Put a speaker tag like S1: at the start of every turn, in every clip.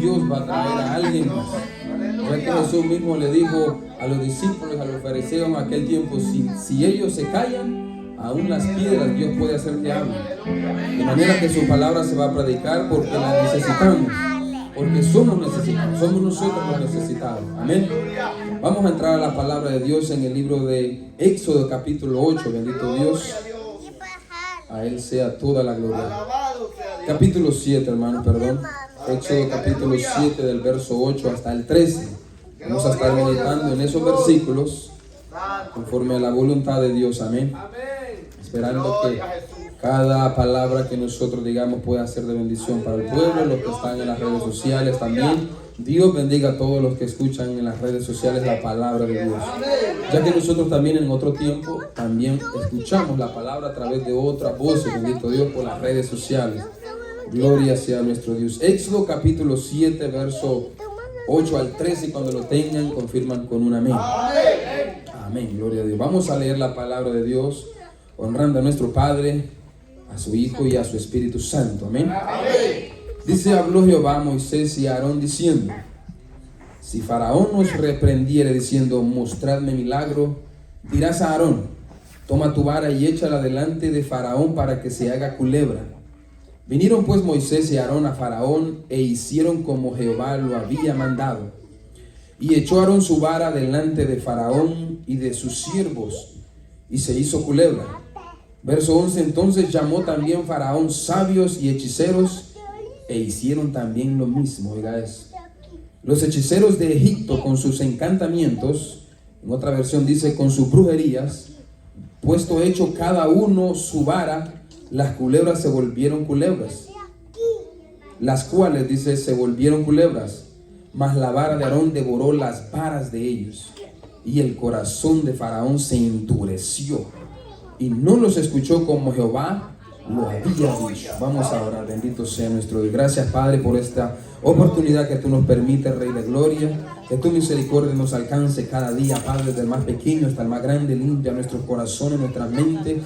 S1: Dios va a traer a alguien más. Ya que Jesús mismo le dijo a los discípulos, a los fariseos en aquel tiempo, si ellos se callan, aún las piedras Dios puede hacer que hablen. De manera que su palabra se va a predicar porque la necesitamos. Porque somos necesitados, somos nosotros los necesitados. Amén. Vamos a entrar a la palabra de Dios en el libro de Éxodo capítulo 8. Bendito Dios. A Él sea toda la gloria. Capítulo 7, hermano, perdón. Éxodo capítulo 7 del verso 8 hasta el 13. Vamos a estar meditando en esos versículos conforme a la voluntad de Dios. Amén. Esperando que cada palabra que nosotros digamos pueda ser de bendición para el pueblo, los que están en las redes sociales también. Dios bendiga a todos los que escuchan en las redes sociales la palabra de Dios. Ya que nosotros también en otro tiempo también escuchamos la palabra a través de otras voces, bendito Dios, por las redes sociales. Gloria sea nuestro Dios. Éxodo capítulo 7, verso 8 al 13, y cuando lo tengan, confirman con un amén. Amén, gloria a Dios. Vamos a leer la palabra de Dios, honrando a nuestro Padre, a su Hijo y a su Espíritu Santo. Amén. Dice, habló Jehová a Moisés y a Aarón diciendo: si Faraón os reprendiere diciendo, mostradme milagro, dirás a Aarón, toma tu vara y échala delante de Faraón para que se haga culebra. Vinieron pues Moisés y Aarón a Faraón e hicieron como Jehová lo había mandado. Y echó Aarón su vara delante de Faraón y de sus siervos, y se hizo culebra. Verso 11, entonces llamó también Faraón sabios y hechiceros, e hicieron también lo mismo. Oiga eso. Los hechiceros de Egipto con sus encantamientos, en otra versión dice con sus brujerías, puesto hecho cada uno su vara, las culebras se volvieron culebras, las cuales, dice, se volvieron culebras, mas la vara de Aarón devoró las varas de ellos, y el corazón de Faraón se endureció, y no los escuchó como Jehová lo había dicho. Vamos a orar. Bendito sea nuestro Dios. Gracias, Padre, por esta oportunidad que tú nos permites, Rey de Gloria. Que tu misericordia nos alcance cada día, Padre, desde el más pequeño hasta el más grande. Limpia nuestros corazones, nuestra mente.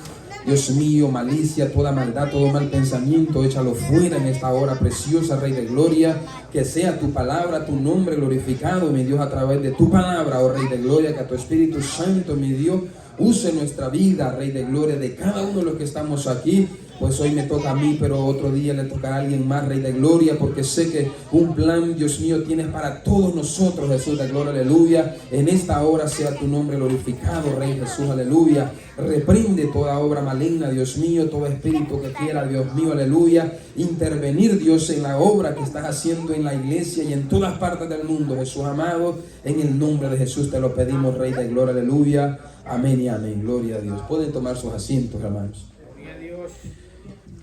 S1: Dios mío, malicia, toda maldad, todo mal pensamiento, échalo fuera en esta hora preciosa, Rey de Gloria. Que sea tu palabra, tu nombre glorificado, mi Dios, a través de tu palabra, oh Rey de Gloria. Que a tu Espíritu Santo, mi Dios, use nuestra vida, Rey de Gloria, de cada uno de los que estamos aquí. Pues hoy me toca a mí, pero otro día le tocará a alguien más, Rey de Gloria, porque sé que un plan, Dios mío, tienes para todos nosotros, Jesús de Gloria, aleluya. En esta hora sea tu nombre glorificado, Rey Jesús, aleluya. Reprende toda obra maligna, Dios mío, todo espíritu que quiera, Dios mío, aleluya, intervenir, Dios, en la obra que estás haciendo en la iglesia y en todas partes del mundo, Jesús amado. En el nombre de Jesús te lo pedimos, Rey de Gloria, aleluya. Amén y amén, gloria a Dios. Pueden tomar sus asientos, hermanos.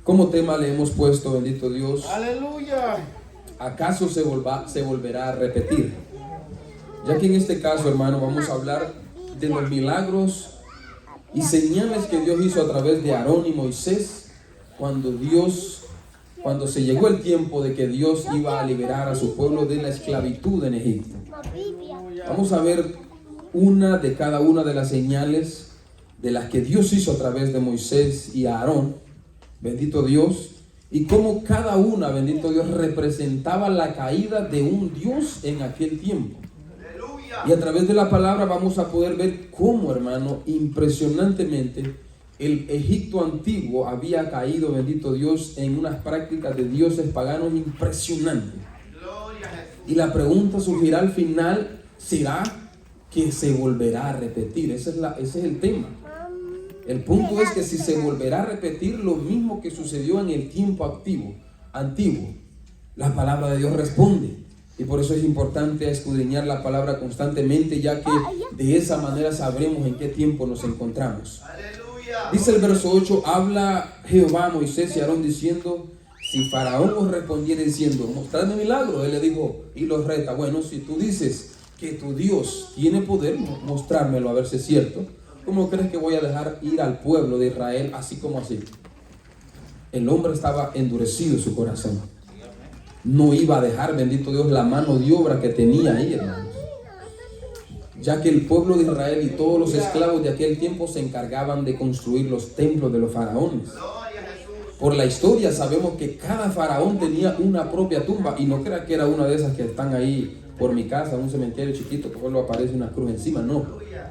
S1: Como tema le hemos puesto, bendito Dios, aleluya, ¿acaso se volverá a repetir? Ya que en este caso, hermano, vamos a hablar de los milagros y señales que Dios hizo a través de Aarón y Moisés cuando se llegó el tiempo de que Dios iba a liberar a su pueblo de la esclavitud en Egipto. Vamos a ver una de cada una de las señales de las que Dios hizo a través de Moisés y Aarón. Bendito Dios, y cómo cada una, bendito Dios, representaba la caída de un Dios en aquel tiempo. Y a través de la palabra vamos a poder ver cómo, hermano, impresionantemente el Egipto antiguo había caído, bendito Dios, en unas prácticas de dioses paganos impresionantes. Y la pregunta surgirá al final, ¿será que se volverá a repetir? Ese es el tema. El punto es que si se volverá a repetir lo mismo que sucedió en el tiempo antiguo, la palabra de Dios responde. Y por eso es importante escudriñar la palabra constantemente, ya que de esa manera sabremos en qué tiempo nos encontramos. Dice el verso 8, habla Jehová a Moisés y Aarón diciendo, si Faraón os respondiere diciendo, mostradme milagro, él le dijo y los reta, bueno, si tú dices que tu Dios tiene poder, mostrármelo a ver si es cierto. ¿Cómo crees que voy a dejar ir al pueblo de Israel así como así? El hombre estaba endurecido en su corazón. No iba a dejar, bendito Dios, la mano de obra que tenía ahí, hermanos. Ya que el pueblo de Israel y todos los esclavos de aquel tiempo se encargaban de construir los templos de los faraones. Por la historia sabemos que cada faraón tenía una propia tumba, y no crea que era una de esas que están ahí por mi casa, un cementerio chiquito que solo aparece una cruz encima. No,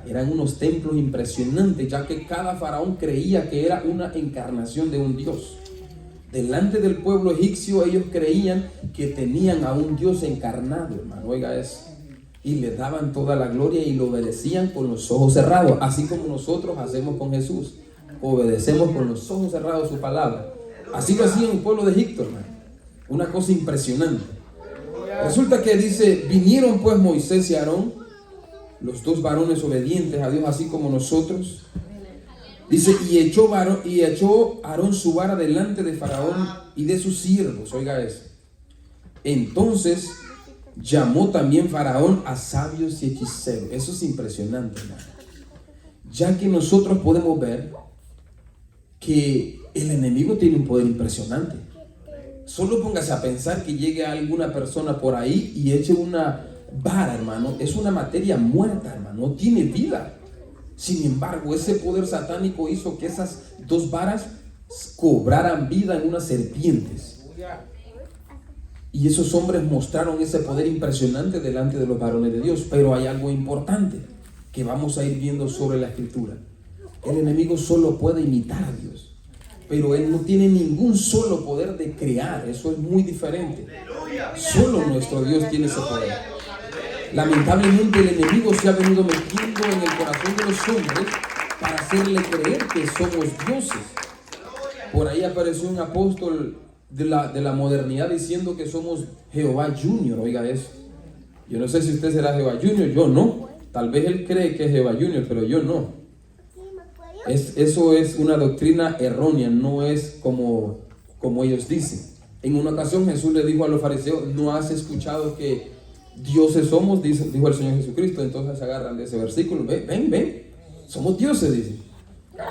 S1: eran unos templos impresionantes, ya que cada faraón creía que era una encarnación de un dios. Delante del pueblo egipcio ellos creían que tenían a un Dios encarnado, hermano, oiga eso. Y le daban toda la gloria y lo obedecían con los ojos cerrados, así como nosotros hacemos con Jesús. Obedecemos con los ojos cerrados su palabra. Así lo hacía el pueblo de Egipto, hermano. Una cosa impresionante. Resulta que dice, vinieron pues Moisés y Aarón, los dos varones obedientes a Dios, así como nosotros. Dice, y echó Aarón su vara delante de Faraón y de sus siervos. Oiga eso. Entonces llamó también Faraón a sabios y hechiceros. Eso es impresionante, hermano. Ya que nosotros podemos ver que el enemigo tiene un poder impresionante. Solo póngase a pensar que llegue alguna persona por ahí y eche una vara, hermano. Es una materia muerta, hermano. No tiene vida. Sin embargo, ese poder satánico hizo que esas dos varas cobraran vida en unas serpientes. Y esos hombres mostraron ese poder impresionante delante de los varones de Dios. Pero hay algo importante que vamos a ir viendo sobre la escritura. El enemigo solo puede imitar a Dios, pero él no tiene ningún solo poder de crear. Eso es muy diferente. Solo nuestro Dios tiene ese poder. Lamentablemente el enemigo se ha venido metiendo en el corazón de los hombres para hacerle creer que somos dioses. Por ahí apareció un apóstol de la modernidad diciendo que somos Jehová Junior. Oiga eso. Yo no sé si usted será Jehová Junior, yo no. Tal vez él cree que es Jehová Junior, pero yo no. Eso es una doctrina errónea, no es como ellos dicen. En una ocasión Jesús le dijo a los fariseos, ¿no has escuchado que dioses somos? Dijo el Señor Jesucristo. Entonces se agarran de ese versículo. Ven, somos dioses, dicen.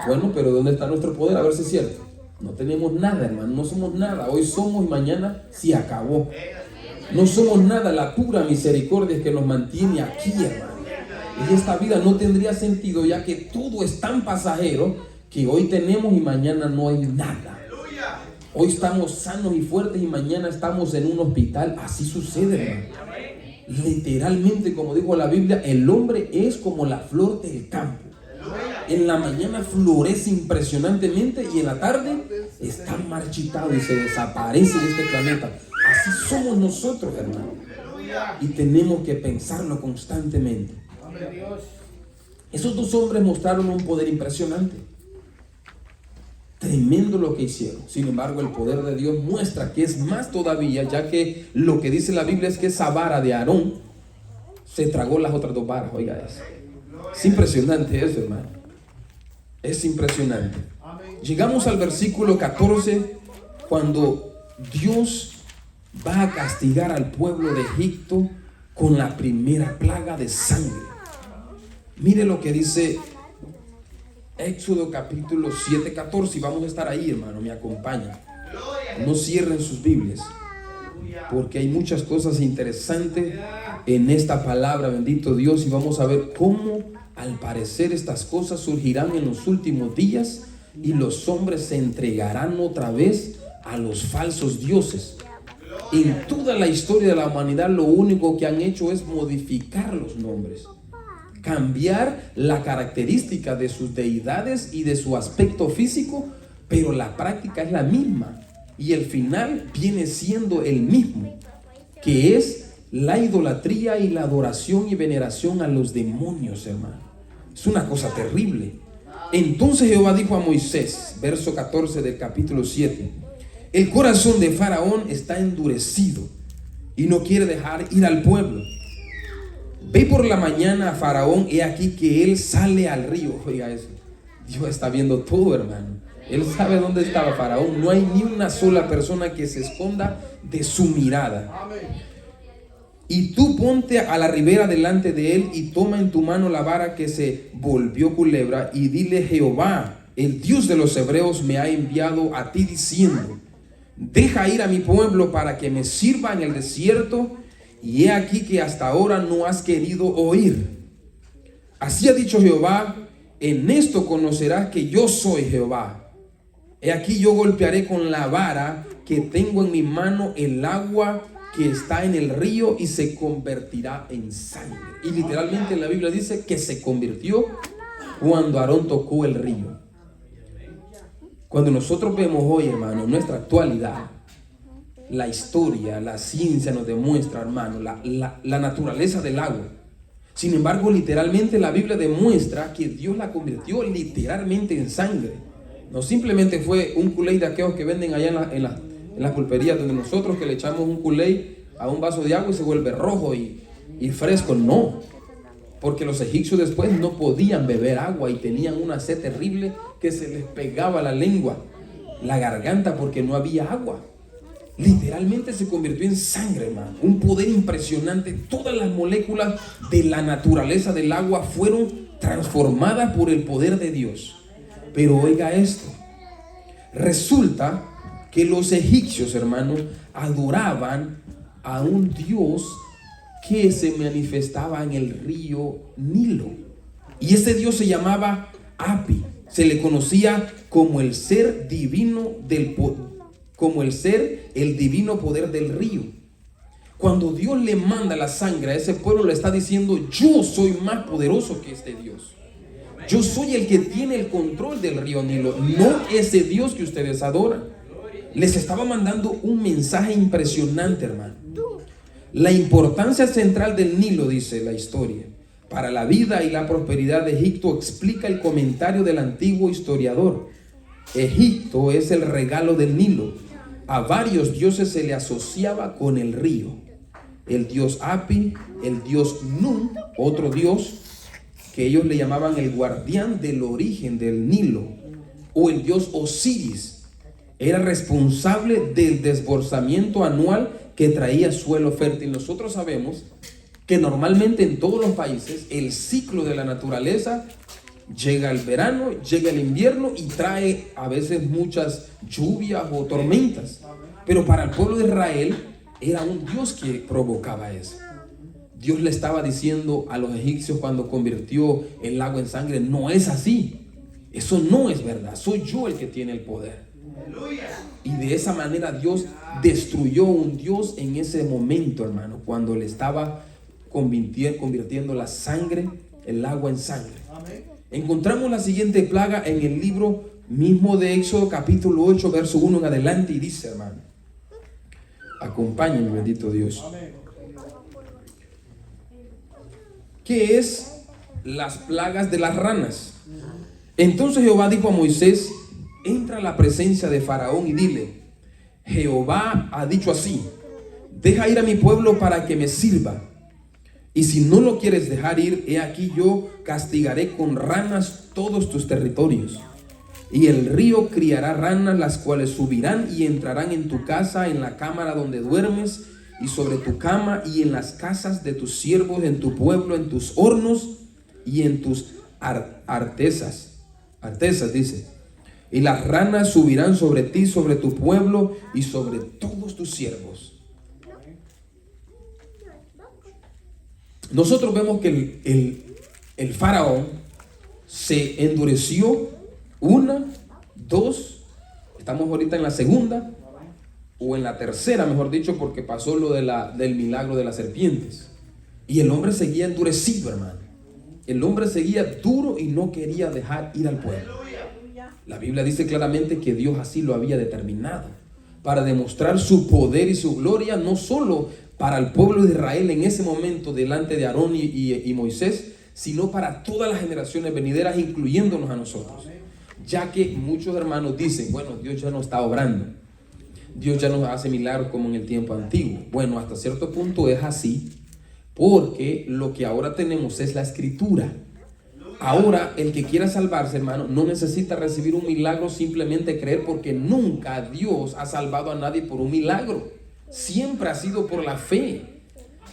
S1: Bueno, pero ¿dónde está nuestro poder? A ver si es cierto. No tenemos nada, hermano, no somos nada. Hoy somos y mañana se acabó. No somos nada, la pura misericordia es que nos mantiene aquí, hermano. Y esta vida no tendría sentido, ya que todo es tan pasajero que hoy tenemos y mañana no hay nada. Hoy estamos sanos y fuertes y mañana estamos en un hospital. Así sucede, hermano. Literalmente, como dijo la Biblia, el hombre es como la flor del campo. En la mañana florece impresionantemente y en la tarde está marchitado y se desaparece de este planeta. Así somos nosotros, hermano. Y tenemos que pensarlo constantemente. Esos dos hombres mostraron un poder impresionante. Tremendo lo que hicieron. Sin embargo, el poder de Dios muestra que es más todavía, ya que lo que dice la Biblia es que esa vara de Aarón se tragó las otras dos varas. Oiga eso. Es impresionante eso, hermano. Es impresionante. Llegamos al versículo 14, cuando Dios va a castigar al pueblo de Egipto con la primera plaga de sangre. Mire lo que dice Éxodo capítulo 7, 14. Y vamos a estar ahí, hermano, me acompaña. No cierren sus Biblias, porque hay muchas cosas interesantes en esta palabra, bendito Dios. Y vamos a ver cómo al parecer estas cosas surgirán en los últimos días y los hombres se entregarán otra vez a los falsos dioses. En toda la historia de la humanidad lo único que han hecho es modificar los nombres, cambiar la característica de sus deidades y de su aspecto físico, pero la práctica es la misma y el final viene siendo el mismo, que es la idolatría y la adoración y veneración a los demonios, hermano. Es una cosa terrible. Entonces Jehová dijo a Moisés, verso 14 del capítulo 7, el corazón de Faraón está endurecido y no quiere dejar ir al pueblo. Ve por la mañana a Faraón, he aquí que él sale al río. Oiga eso, Dios está viendo todo, hermano. Él sabe dónde estaba Faraón. No hay ni una sola persona que se esconda de su mirada. Y tú ponte a la ribera delante de él y toma en tu mano la vara que se volvió culebra y dile: Jehová, el Dios de los hebreos, me ha enviado a ti diciendo: deja ir a mi pueblo para que me sirva en el desierto, y he aquí que hasta ahora no has querido oír. Así ha dicho Jehová: en esto conocerás que yo soy Jehová. He aquí yo golpearé con la vara que tengo en mi mano el agua que está en el río y se convertirá en sangre. Y literalmente la Biblia dice que se convirtió cuando Aarón tocó el río. Cuando nosotros vemos hoy, hermano, en nuestra actualidad, la historia, la ciencia nos demuestra, hermano, la naturaleza del agua. Sin embargo, literalmente la Biblia demuestra que Dios la convirtió literalmente en sangre. No simplemente fue un Kool-Aid de aquellos que venden allá en las pulperías, donde nosotros que le echamos un Kool-Aid a un vaso de agua y se vuelve rojo y fresco. No, porque los egipcios después no podían beber agua y tenían una sed terrible que se les pegaba la lengua, la garganta, porque no había agua. Literalmente se convirtió en sangre, hermano. Un poder impresionante. Todas las moléculas de la naturaleza del agua fueron transformadas por el poder de Dios. Pero oiga esto. Resulta que los egipcios, hermano, adoraban a un Dios que se manifestaba en el río Nilo. Y ese Dios se llamaba Api. Se le conocía como el ser divino el divino poder del río. Cuando Dios le manda la sangre a ese pueblo, le está diciendo: yo soy más poderoso que este Dios. Yo soy el que tiene el control del río Nilo, no ese Dios que ustedes adoran. Les estaba mandando un mensaje impresionante, hermano. La importancia central del Nilo, dice la historia, para la vida y la prosperidad de Egipto, explica el comentario del antiguo historiador. Egipto es el regalo del Nilo. A varios dioses se le asociaba con el río. El dios Api, el dios Nun, otro dios que ellos le llamaban el guardián del origen del Nilo, o el dios Osiris, era responsable del desbordamiento anual que traía suelo fértil. Nosotros sabemos que normalmente en todos los países el ciclo de la naturaleza llega el verano, llega el invierno y trae a veces muchas lluvias o tormentas. Pero para el pueblo de Israel era un Dios que provocaba eso. Dios le estaba diciendo a los egipcios cuando convirtió el agua en sangre: no es así. Eso no es verdad. Soy yo el que tiene el poder. Y de esa manera Dios destruyó un Dios en ese momento, hermano, cuando le estaba convirtiendo la sangre, el agua en sangre. Encontramos la siguiente plaga en el libro mismo de Éxodo, capítulo 8, verso 1 en adelante, y dice, hermano, acompáñenme, bendito Dios. ¿Qué es las plagas de las ranas? Entonces Jehová dijo a Moisés: entra a la presencia de Faraón y dile: Jehová ha dicho así: deja ir a mi pueblo para que me sirva. Y si no lo quieres dejar ir, he aquí yo castigaré con ranas todos tus territorios. Y el río criará ranas, las cuales subirán y entrarán en tu casa, en la cámara donde duermes, y sobre tu cama, y en las casas de tus siervos, en tu pueblo, en tus hornos y en tus artesas, dice. Y las ranas subirán sobre ti, sobre tu pueblo y sobre todos tus siervos. Nosotros vemos que el faraón se endureció una, dos, estamos ahorita en la segunda o en la tercera, mejor dicho, porque pasó lo del milagro de las serpientes. Y el hombre seguía endurecido, hermano. El hombre seguía duro y no quería dejar ir al pueblo. La Biblia dice claramente que Dios así lo había determinado, para demostrar su poder y su gloria, no solo para el pueblo de Israel en ese momento delante de Aarón y Moisés, sino para todas las generaciones venideras, incluyéndonos a nosotros. Ya que muchos hermanos dicen: bueno, Dios ya no está obrando, Dios ya no hace milagros como en el tiempo antiguo. Bueno, hasta cierto punto es así, porque lo que ahora tenemos es la Escritura. Ahora, el que quiera salvarse, hermano, no necesita recibir un milagro, simplemente creer, porque nunca Dios ha salvado a nadie por un milagro. Siempre ha sido por la fe.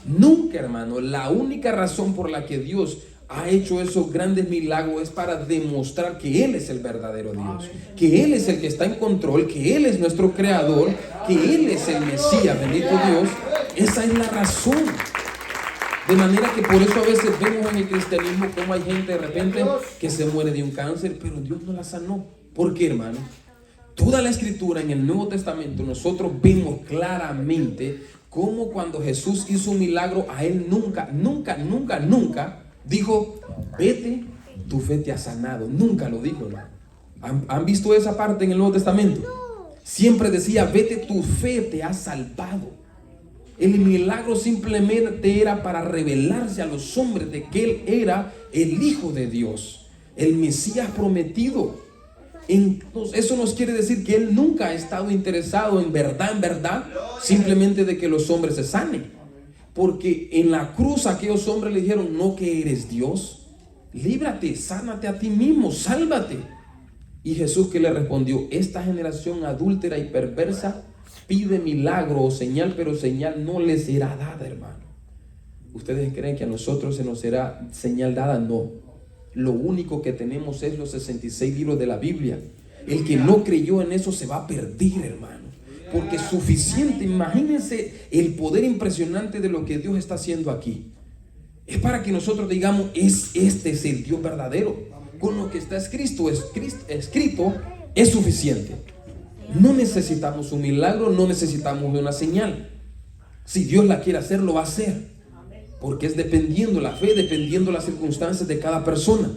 S1: Nunca, hermano. La única razón por la que Dios ha hecho esos grandes milagros es para demostrar que Él es el verdadero Dios, que Él es el que está en control, que Él es nuestro creador, que Él es el Mesías, bendito Dios. Esa es la razón. De manera que por eso a veces vemos en el cristianismo como hay gente de repente que se muere de un cáncer, pero Dios no la sanó. ¿Por qué, hermano? Toda la escritura en el Nuevo Testamento nosotros vemos claramente cómo cuando Jesús hizo un milagro, a él nunca dijo, vete, tu fe te ha sanado. Nunca lo dijo, hermano. ¿Han visto esa parte en el Nuevo Testamento? Siempre decía, vete, tu fe te ha salvado. El milagro simplemente era para revelarse a los hombres de que él era el Hijo de Dios, el Mesías prometido. Entonces, eso nos quiere decir que él nunca ha estado interesado en verdad, simplemente de que los hombres se sanen. Porque en la cruz aquellos hombres le dijeron, no que eres Dios, líbrate, sánate a ti mismo, sálvate. Y Jesús, que le respondió, esta generación adúltera y perversa pide milagro o señal, pero señal no les será dada, hermano. ¿Ustedes creen que a nosotros se nos será señal dada? No. Lo único que tenemos es los 66 libros de la Biblia. El que no creyó en eso se va a perder, hermano. Porque es suficiente. Imagínense el poder impresionante de lo que Dios está haciendo aquí. Es para que nosotros digamos, este es el Dios verdadero. Con lo que está escrito es suficiente. No necesitamos un milagro, no necesitamos una señal. Si Dios la quiere hacer, lo va a hacer. Porque es dependiendo la fe, dependiendo las circunstancias de cada persona.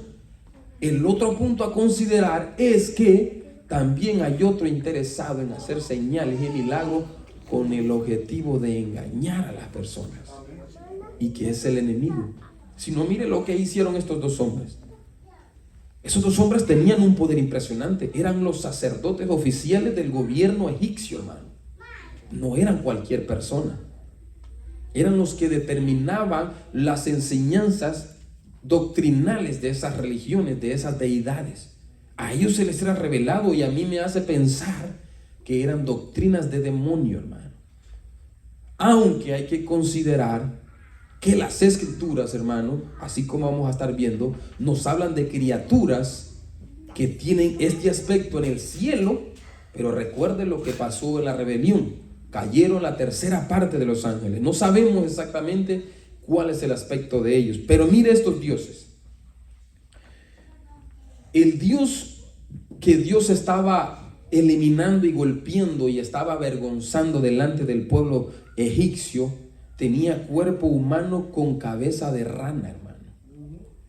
S1: El otro punto a considerar es que también hay otro interesado en hacer señales y milagros con el objetivo de engañar a las personas. Y que es el enemigo. Si no, mire lo que hicieron estos dos hombres. Esos dos hombres tenían un poder impresionante. Eran los sacerdotes oficiales del gobierno egipcio, hermano. No eran cualquier persona. Eran los que determinaban las enseñanzas doctrinales de esas religiones, de esas deidades. A ellos se les era revelado, y a mí me hace pensar que eran doctrinas de demonio, hermano. Aunque hay que considerar que las escrituras, hermano, así como vamos a estar viendo, nos hablan de criaturas que tienen este aspecto en el cielo. Pero recuerde lo que pasó en la rebelión. Cayeron la tercera parte de los ángeles. No sabemos exactamente cuál es el aspecto de ellos. Pero mire estos dioses. El Dios que Dios estaba eliminando y golpeando y estaba avergonzando delante del pueblo egipcio, tenía cuerpo humano con cabeza de rana, hermano.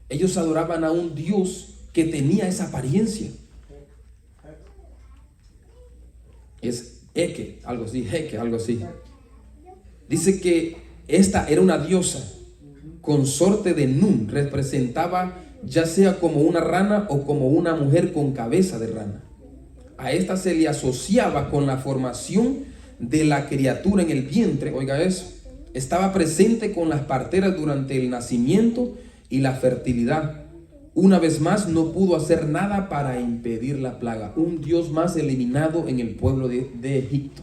S1: Ellos adoraban a un Dios que tenía esa apariencia. Es algo así. Dice que esta era una diosa consorte de Nun. Representaba ya sea como una rana o como una mujer con cabeza de rana. A esta se le asociaba con la formación de la criatura en el vientre. Oiga eso. Estaba presente con las parteras durante el nacimiento y la fertilidad. Una vez más, no pudo hacer nada para impedir la plaga. Un Dios más eliminado en el pueblo de Egipto,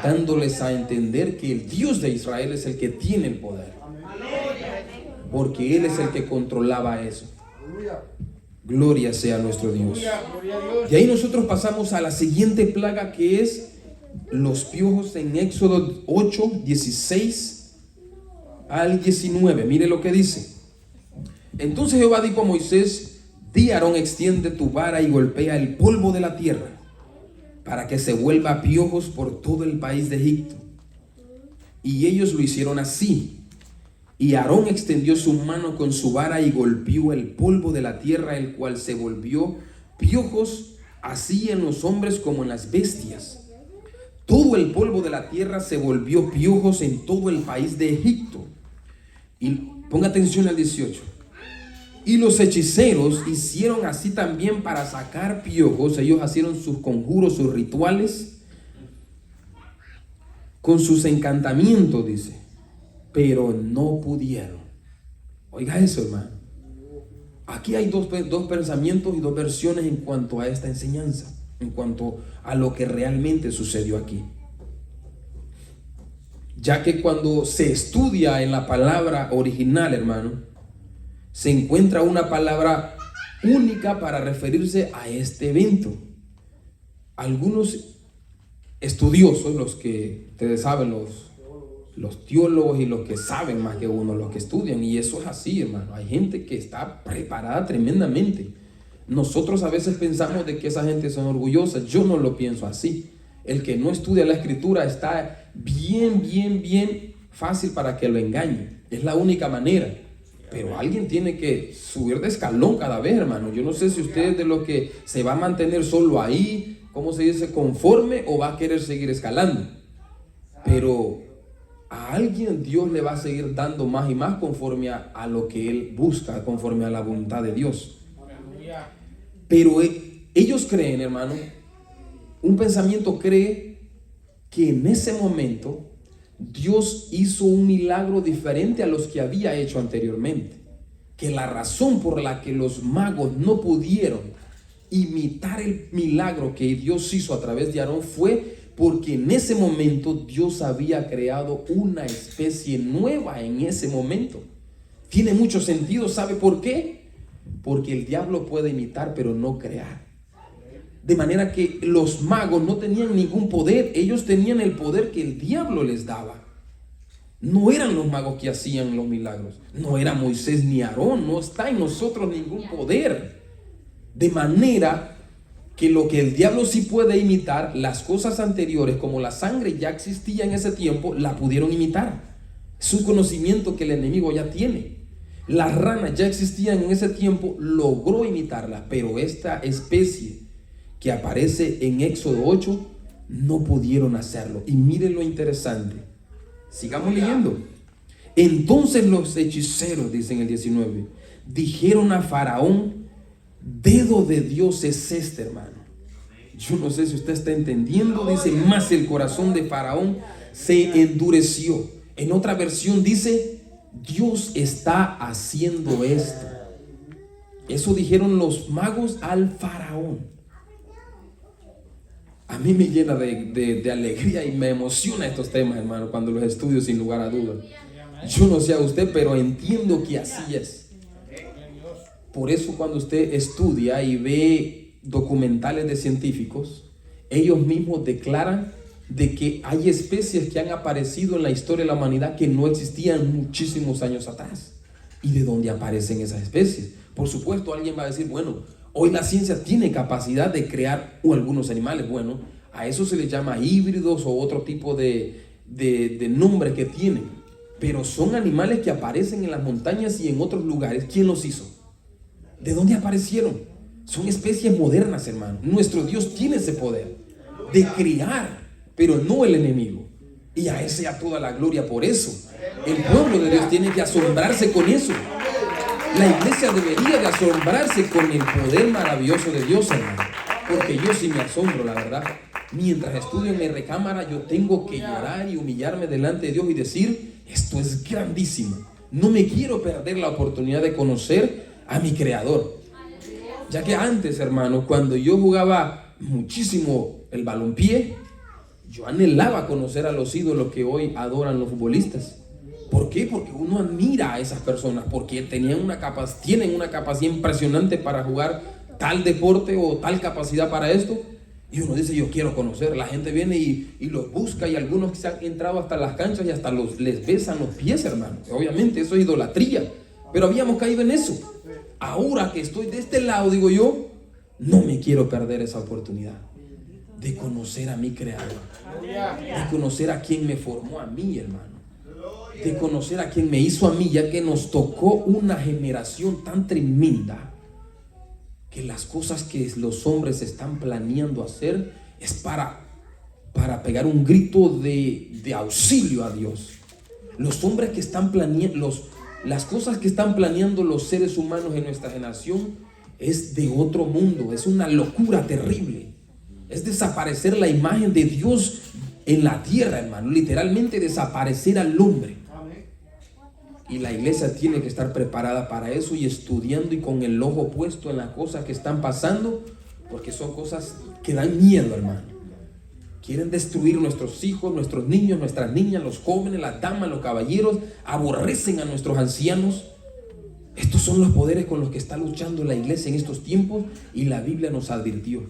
S1: dándoles a entender que el Dios de Israel es el que tiene el poder, porque Él es el que controlaba eso. Gloria sea nuestro Dios. Y ahí nosotros pasamos a la siguiente plaga, que es los piojos, en Éxodo 8, 16 al 19. Mire lo que dice. Entonces Jehová dijo a Moisés: di a Aarón, extiende tu vara y golpea el polvo de la tierra, para que se vuelva piojos por todo el país de Egipto. Y ellos lo hicieron así. Y Aarón extendió su mano con su vara y golpeó el polvo de la tierra, el cual se volvió piojos, así en los hombres como en las bestias. Todo el polvo de la tierra se volvió piojos en todo el país de Egipto. Y ponga atención al 18. Y los hechiceros hicieron así también para sacar piojos. Ellos hicieron sus conjuros, sus rituales, con sus encantamientos, dice, pero no pudieron. Oiga eso, hermano. Aquí hay dos pensamientos y dos versiones en cuanto a esta enseñanza, en cuanto a lo que realmente sucedió aquí. Ya que cuando se estudia en la palabra original, hermano, se encuentra una palabra única para referirse a este evento. Algunos estudiosos, los que ustedes saben, los teólogos y los que saben más que uno, los que estudian, y eso es así, hermano. Hay gente que está preparada tremendamente. Nosotros a veces pensamos de que esa gente son orgullosas. Yo no lo pienso así. El que no estudia la escritura está bien fácil para que lo engañe. Es la única manera. Pero alguien tiene que subir de escalón cada vez, hermano. Yo no sé si usted es de los que se va a mantener solo ahí, ¿cómo se dice?, conforme, o va a querer seguir escalando. Pero a alguien Dios le va a seguir dando más y más conforme a lo que él busca, conforme a la voluntad de Dios. Pero ellos creen, hermano, un pensamiento cree que en ese momento Dios hizo un milagro diferente a los que había hecho anteriormente. Que la razón por la que los magos no pudieron imitar el milagro que Dios hizo a través de Aarón fue porque en ese momento Dios había creado una especie nueva en ese momento. Tiene mucho sentido, ¿sabe por qué? Porque el diablo puede imitar pero no crear. De manera que los magos no tenían ningún poder, ellos tenían el poder que el diablo les daba. No eran los magos que hacían los milagros, no era Moisés ni Aarón, no está en nosotros ningún poder. De manera que lo que el diablo sí puede imitar, las cosas anteriores, como la sangre ya existía en ese tiempo, la pudieron imitar. Es un conocimiento que el enemigo ya tiene. Las ranas ya existían en ese tiempo, logró imitarla, pero esta especie que aparece en Éxodo 8, no pudieron hacerlo. Y miren lo interesante. Sigamos leyendo. Entonces los hechiceros, dice en el 19, dijeron a Faraón: dedo de Dios es este, hermano. Yo no sé si usted está entendiendo. Dice, más el corazón de Faraón se endureció. En otra versión dice, Dios está haciendo esto. Eso dijeron los magos al Faraón. A mí me llena de alegría y me emociona estos temas, hermano, cuando los estudio sin lugar a dudas. Yo no sé a usted, pero entiendo que así es. Por eso cuando usted estudia y ve documentales de científicos, ellos mismos declaran de que hay especies que han aparecido en la historia de la humanidad que no existían muchísimos años atrás. ¿Y de dónde aparecen esas especies? Por supuesto, alguien va a decir, bueno, hoy la ciencia tiene capacidad de crear algunos animales. Bueno, a eso se les llama híbridos o otro tipo de nombre que tienen. Pero son animales que aparecen en las montañas y en otros lugares. ¿Quién los hizo? ¿De dónde aparecieron? Son especies modernas, hermano. Nuestro Dios tiene ese poder de criar, pero no el enemigo. Y a ese sea toda la gloria por eso. El pueblo de Dios tiene que asombrarse con eso. La iglesia debería de asombrarse con el poder maravilloso de Dios, hermano. Porque yo sí me asombro, la verdad. Mientras estudio en mi recámara, yo tengo que llorar y humillarme delante de Dios y decir, esto es grandísimo. No me quiero perder la oportunidad de conocer a mi Creador. Ya que antes, hermano, cuando yo jugaba muchísimo el balompié, yo anhelaba conocer a los ídolos que hoy adoran los futbolistas. ¿Por qué? Porque uno admira a esas personas, porque tienen una capacidad impresionante para jugar tal deporte o tal capacidad para esto. Y uno dice, yo quiero conocer. La gente viene y los busca, y algunos que se han entrado hasta las canchas y hasta les besan los pies, hermano. Obviamente eso es idolatría, pero habíamos caído en eso. Ahora que estoy de este lado, digo yo, no me quiero perder esa oportunidad de conocer a mi Creador, de conocer a quien me formó a mí, hermano, de conocer a quien me hizo a mí, ya que nos tocó una generación tan tremenda que las cosas que los hombres están planeando hacer es para pegar un grito de auxilio a Dios. Los hombres que están planeando, las cosas que están planeando los seres humanos en nuestra generación es de otro mundo, es una locura terrible. Es desaparecer la imagen de Dios en la tierra, hermano, literalmente desaparecer al hombre. Y la iglesia tiene que estar preparada para eso y estudiando y con el ojo puesto en las cosas que están pasando, porque son cosas que dan miedo, hermano. Quieren destruir nuestros hijos, nuestros niños, nuestras niñas, los jóvenes, las damas, los caballeros, aborrecen a nuestros ancianos. Estos son los poderes con los que está luchando la iglesia en estos tiempos, y la Biblia nos advirtió.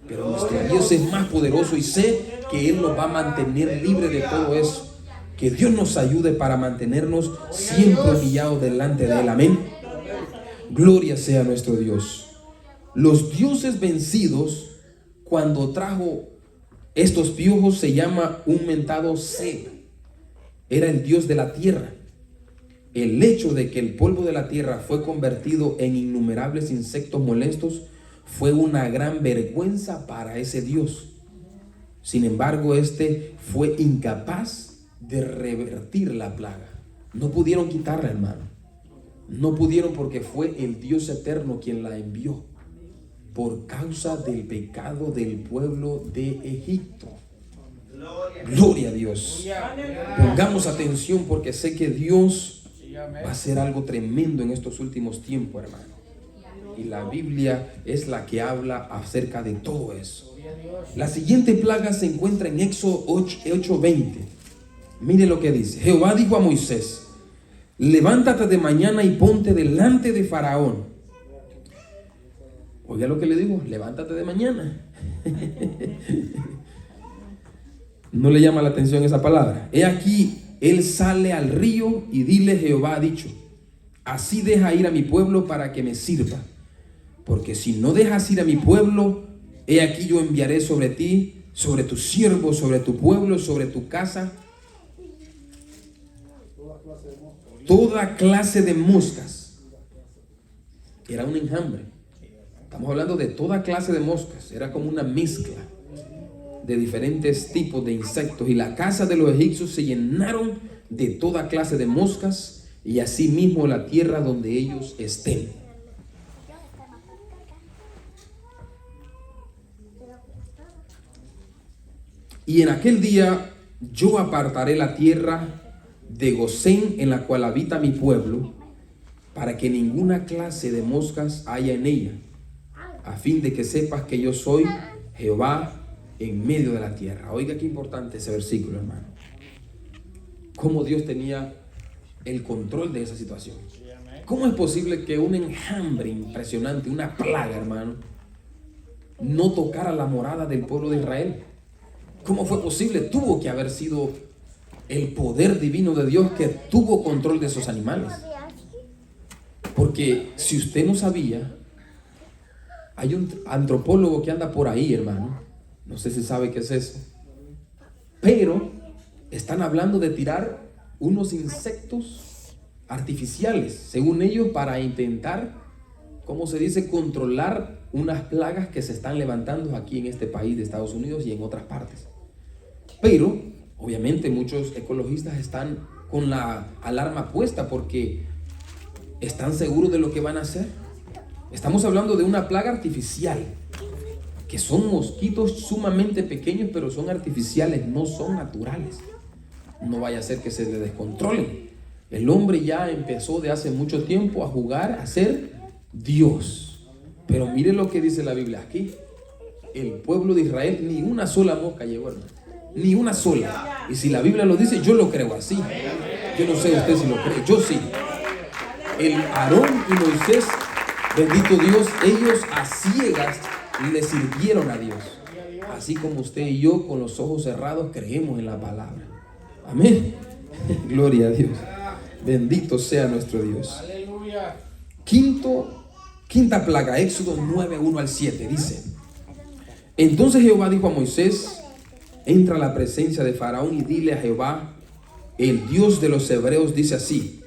S1: Pero nuestro Dios es más poderoso y sé que Él nos va a mantener libre de todo eso. Que Dios nos ayude para mantenernos siempre humillados delante de Él. Amén. Gloria sea a nuestro Dios. Los dioses vencidos, cuando trajo estos piojos, se llama un mentado Seb. Era el dios de la tierra. El hecho de que el polvo de la tierra fue convertido en innumerables insectos molestos fue una gran vergüenza para ese dios. Sin embargo, este fue incapaz de revertir la plaga. No pudieron quitarla, hermano. No pudieron, porque fue el Dios eterno quien la envió por causa del pecado del pueblo de Egipto. Gloria a Dios. Pongamos atención, porque sé que Dios va a hacer algo tremendo en estos últimos tiempos, hermano. Y la Biblia es la que habla acerca de todo eso. La siguiente plaga se encuentra en Éxodo 8:20. Mire lo que dice. Jehová dijo a Moisés: levántate de mañana y ponte delante de Faraón. Oiga lo que le digo, levántate de mañana. ¿No le llama la atención esa palabra? He aquí, él sale al río, y dile: Jehová ha dicho, así deja ir a mi pueblo para que me sirva. Porque si no dejas ir a mi pueblo, he aquí yo enviaré sobre ti, sobre tus siervos, sobre tu pueblo, sobre tu casa, toda clase de moscas. Era un enjambre. Estamos hablando de toda clase de moscas. Era como una mezcla de diferentes tipos de insectos. Y la casa de los egipcios se llenaron de toda clase de moscas, y asimismo la tierra donde ellos estén. Y en aquel día yo apartaré la tierra de Gosén, en la cual habita mi pueblo, para que ninguna clase de moscas haya en ella, a fin de que sepas que yo soy Jehová en medio de la tierra. Oiga qué importante ese versículo, hermano. Cómo Dios tenía el control de esa situación. ¿Cómo es posible que un enjambre impresionante, una plaga, hermano, no tocara la morada del pueblo de Israel? ¿Cómo fue posible? Tuvo que haber sido el poder divino de Dios que tuvo control de esos animales. Porque si usted no sabía, hay un antropólogo que anda por ahí, hermano. No sé si sabe qué es eso. Pero están hablando de tirar unos insectos artificiales, según ellos, para intentar, ¿cómo se dice?, controlar unas plagas que se están levantando aquí en este país de Estados Unidos y en otras partes. Pero obviamente muchos ecologistas están con la alarma puesta, porque están seguros de lo que van a hacer. Estamos hablando de una plaga artificial, que son mosquitos sumamente pequeños, pero son artificiales, no son naturales. No vaya a ser que se le descontrolen. El hombre ya empezó de hace mucho tiempo a jugar a ser Dios. Pero mire lo que dice la Biblia aquí. El pueblo de Israel, ni una sola mosca llegó, hermano. Ni una sola. Y si la Biblia lo dice, yo lo creo así. Yo no sé usted si lo cree, yo sí. El Aarón y Moisés, bendito Dios, ellos a ciegas le sirvieron a Dios. Así como usted y yo, con los ojos cerrados, creemos en la palabra. Amén. Gloria a Dios. Bendito sea nuestro Dios. Quinta plaga, Éxodo 9:1-7, dice: entonces Jehová dijo a Moisés: entra a la presencia de Faraón y dile a Jehová, el Dios de los hebreos, dice así: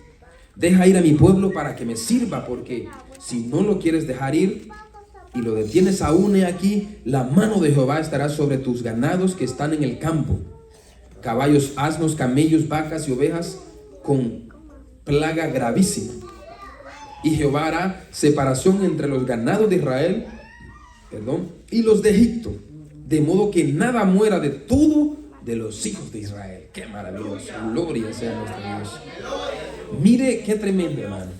S1: deja ir a mi pueblo para que me sirva, porque si no lo quieres dejar ir y lo detienes aún, he aquí, la mano de Jehová estará sobre tus ganados que están en el campo, caballos, asnos, camellos, vacas y ovejas, con plaga gravísima. Y Jehová hará separación entre los ganados de Israel, y los de Egipto, de modo que nada muera de todo de los hijos de Israel. Qué maravilloso. Gloria sea nuestro Dios. Mire qué tremendo, hermano.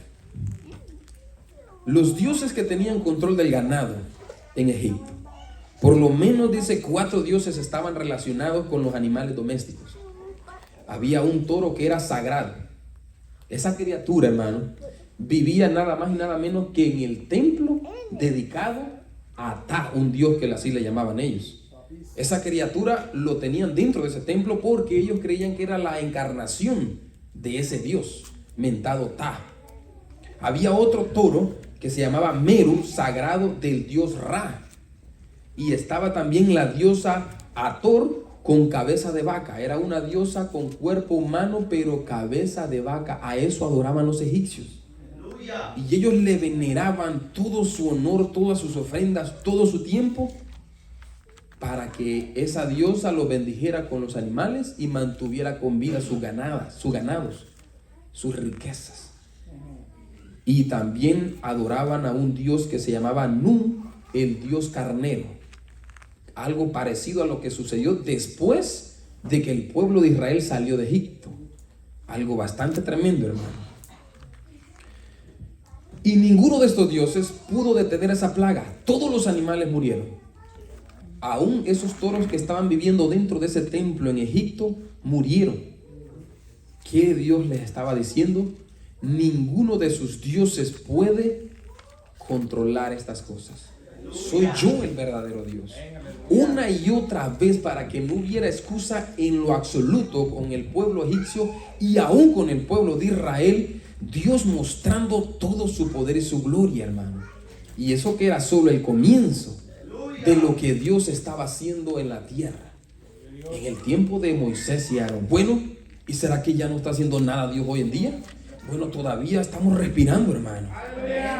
S1: Los dioses que tenían control del ganado en Egipto, por lo menos dice 4 dioses estaban relacionados con los animales domésticos. Había un toro que era sagrado. Esa criatura, hermano, vivía nada más y nada menos que en el templo dedicado a Ptah, un dios que así le llamaban ellos. Esa criatura lo tenían dentro de ese templo porque ellos creían que era la encarnación de ese dios mentado Ptah. Había otro toro que se llamaba Meru, sagrado del dios Ra. Y estaba también la diosa Hathor con cabeza de vaca. Era una diosa con cuerpo humano, pero cabeza de vaca. A eso adoraban los egipcios. Y ellos le veneraban todo su honor, todas sus ofrendas, todo su tiempo, para que esa diosa lo bendijera con los animales y mantuviera con vida sus ganados, sus riquezas. Y también adoraban a un dios que se llamaba Nu, el dios carnero. Algo parecido a lo que sucedió después de que el pueblo de Israel salió de Egipto. Algo bastante tremendo, hermano. Y ninguno de estos dioses pudo detener esa plaga. Todos los animales murieron. Aún esos toros que estaban viviendo dentro de ese templo en Egipto murieron. ¿Qué Dios les estaba diciendo? Ninguno de sus dioses puede controlar estas cosas. Soy yo el verdadero Dios. Una y otra vez, para que no hubiera excusa en lo absoluto con el pueblo egipcio y aún con el pueblo de Israel, Dios mostrando todo su poder y su gloria, hermano. Y eso que era solo el comienzo de lo que Dios estaba haciendo en la tierra en el tiempo de Moisés y Aarón. Bueno, ¿y será que ya no está haciendo nada Dios hoy en día? Bueno, todavía estamos respirando, hermano.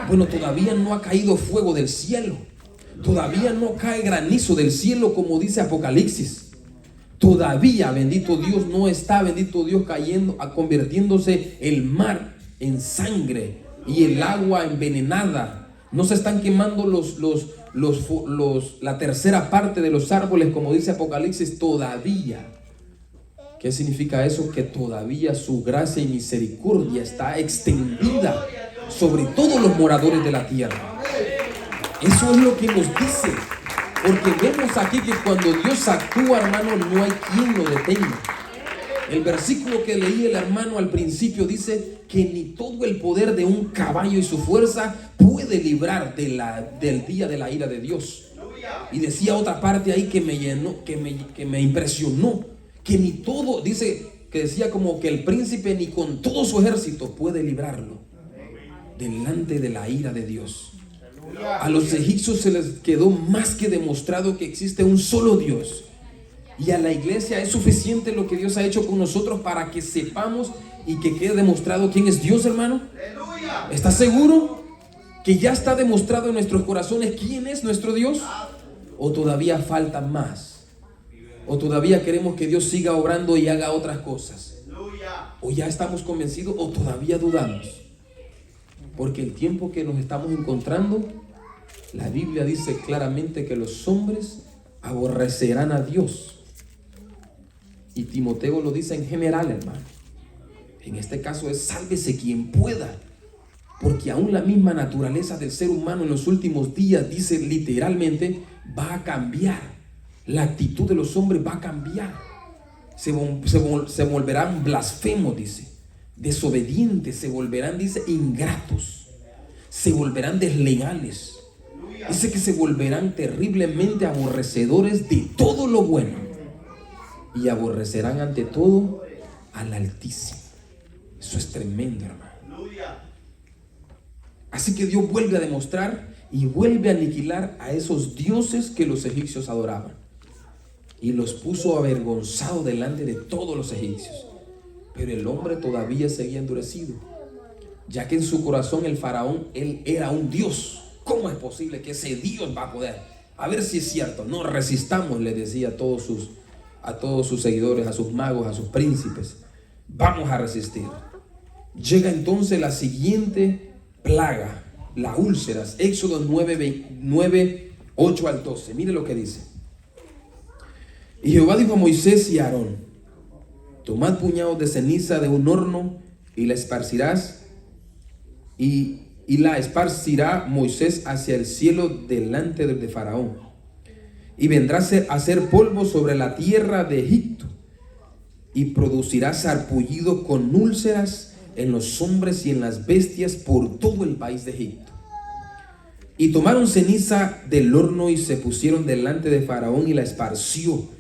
S1: Bueno, todavía no ha caído fuego del cielo. Todavía no cae granizo del cielo, como dice Apocalipsis. Todavía, bendito Dios, no está, bendito Dios, convirtiéndose el mar en sangre y el agua envenenada. No se están quemando la tercera parte de los árboles, como dice Apocalipsis, todavía. ¿Qué significa eso? Que todavía su gracia y misericordia está extendida sobre todos los moradores de la tierra. Eso es lo que nos dice. Porque vemos aquí que cuando Dios actúa, hermano, no hay quien lo detenga. El versículo que leí el hermano al principio dice que ni todo el poder de un caballo y su fuerza puede librar del día de la ira de Dios. Y decía otra parte ahí que me llenó, que me impresionó, que ni todo, dice, que decía como que el príncipe ni con todo su ejército puede librarlo delante de la ira de Dios. A los egipcios se les quedó más que demostrado que existe un solo Dios. Y a la iglesia es suficiente lo que Dios ha hecho con nosotros para que sepamos y que quede demostrado quién es Dios, hermano. ¿Estás seguro que ya está demostrado en nuestros corazones quién es nuestro Dios? ¿O todavía falta más? ¿O todavía queremos que Dios siga obrando y haga otras cosas? ¿O ya estamos convencidos o todavía dudamos? Porque el tiempo que nos estamos encontrando, la Biblia dice claramente que los hombres aborrecerán a Dios. Y Timoteo lo dice en general, hermano. En este caso es sálvese quien pueda. Porque aún la misma naturaleza del ser humano en los últimos días, dice literalmente, va a cambiar. La actitud de los hombres va a cambiar. Se volverán blasfemos, dice. Desobedientes, se volverán, dice, ingratos. Se volverán desleales. Dice que se volverán terriblemente aborrecedores de todo lo bueno. Y aborrecerán ante todo al Altísimo. Eso es tremendo, hermano. Así que Dios vuelve a demostrar y vuelve a aniquilar a esos dioses que los egipcios adoraban. Y los puso avergonzados delante de todos los egipcios. Pero el hombre todavía seguía endurecido, ya que en su corazón el faraón, él era un Dios. ¿Cómo es posible que ese Dios va a poder? A ver si es cierto. No resistamos, le decía a todos sus seguidores, a sus magos, a sus príncipes. Vamos a resistir. Llega entonces la siguiente plaga, las úlceras. Éxodo 9, 8 al 12. Mire lo que dice. Y Jehová dijo a Moisés y a Aarón: tomad puñados de ceniza de un horno y la esparcirás, y la esparcirá Moisés hacia el cielo delante de Faraón. Y vendrá a hacer polvo sobre la tierra de Egipto, y producirá sarpullido con úlceras en los hombres y en las bestias por todo el país de Egipto. Y tomaron ceniza del horno y se pusieron delante de Faraón y la esparció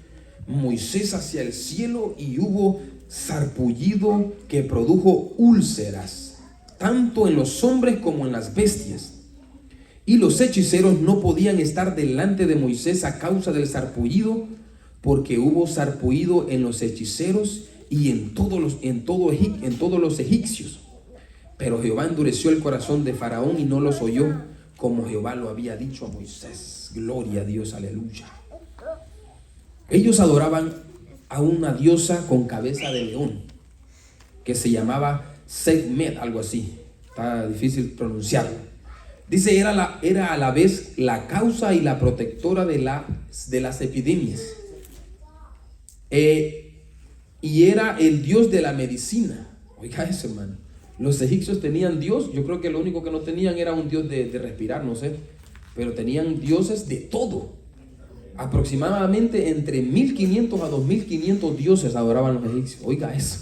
S1: Moisés hacia el cielo, y hubo sarpullido que produjo úlceras tanto en los hombres como en las bestias. Y los hechiceros no podían estar delante de Moisés a causa del sarpullido, porque hubo sarpullido en los hechiceros y en todos los egipcios. Pero Jehová endureció el corazón de Faraón y no los oyó, como Jehová lo había dicho a Moisés. Gloria a Dios, aleluya. Ellos adoraban a una diosa con cabeza de león, que se llamaba Sekhmet, algo así. Está difícil pronunciarlo. Dice, era a la vez la causa y la protectora de las epidemias. Y era el dios de la medicina. Oiga eso, hermano. Los egipcios tenían dios. Yo creo que lo único que no tenían era un dios de respirar, no sé. Pero tenían dioses de todo. Aproximadamente entre 1500 a 2500 dioses adoraban los egipcios. Oiga eso.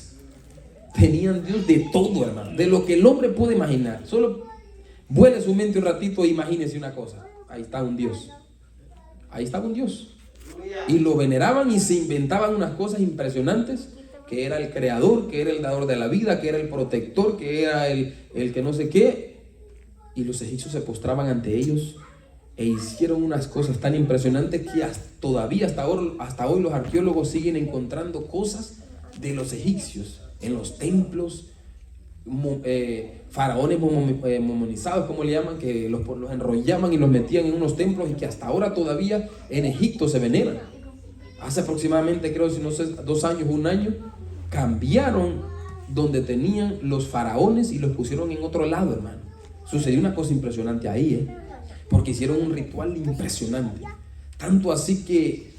S1: Tenían dios de todo, hermano. De lo que el hombre puede imaginar. Solo vuele su mente un ratito e imagínese una cosa. Ahí está un Dios. Ahí está un Dios. Y lo veneraban y se inventaban unas cosas impresionantes. Que era el creador, que era el dador de la vida, que era el protector, que era el que no sé qué. Y los egipcios se postraban ante ellos e hicieron unas cosas tan impresionantes que hasta hoy los arqueólogos siguen encontrando cosas de los egipcios en los templos. Faraones momonizados, como le llaman, que los enrollaban y los metían en unos templos y que hasta ahora todavía en Egipto se veneran. Hace aproximadamente, creo, si no sé, 2 años, 1 año, cambiaron donde tenían los faraones y los pusieron en otro lado, hermano. Sucedió una cosa impresionante ahí, porque hicieron un ritual impresionante. Tanto así que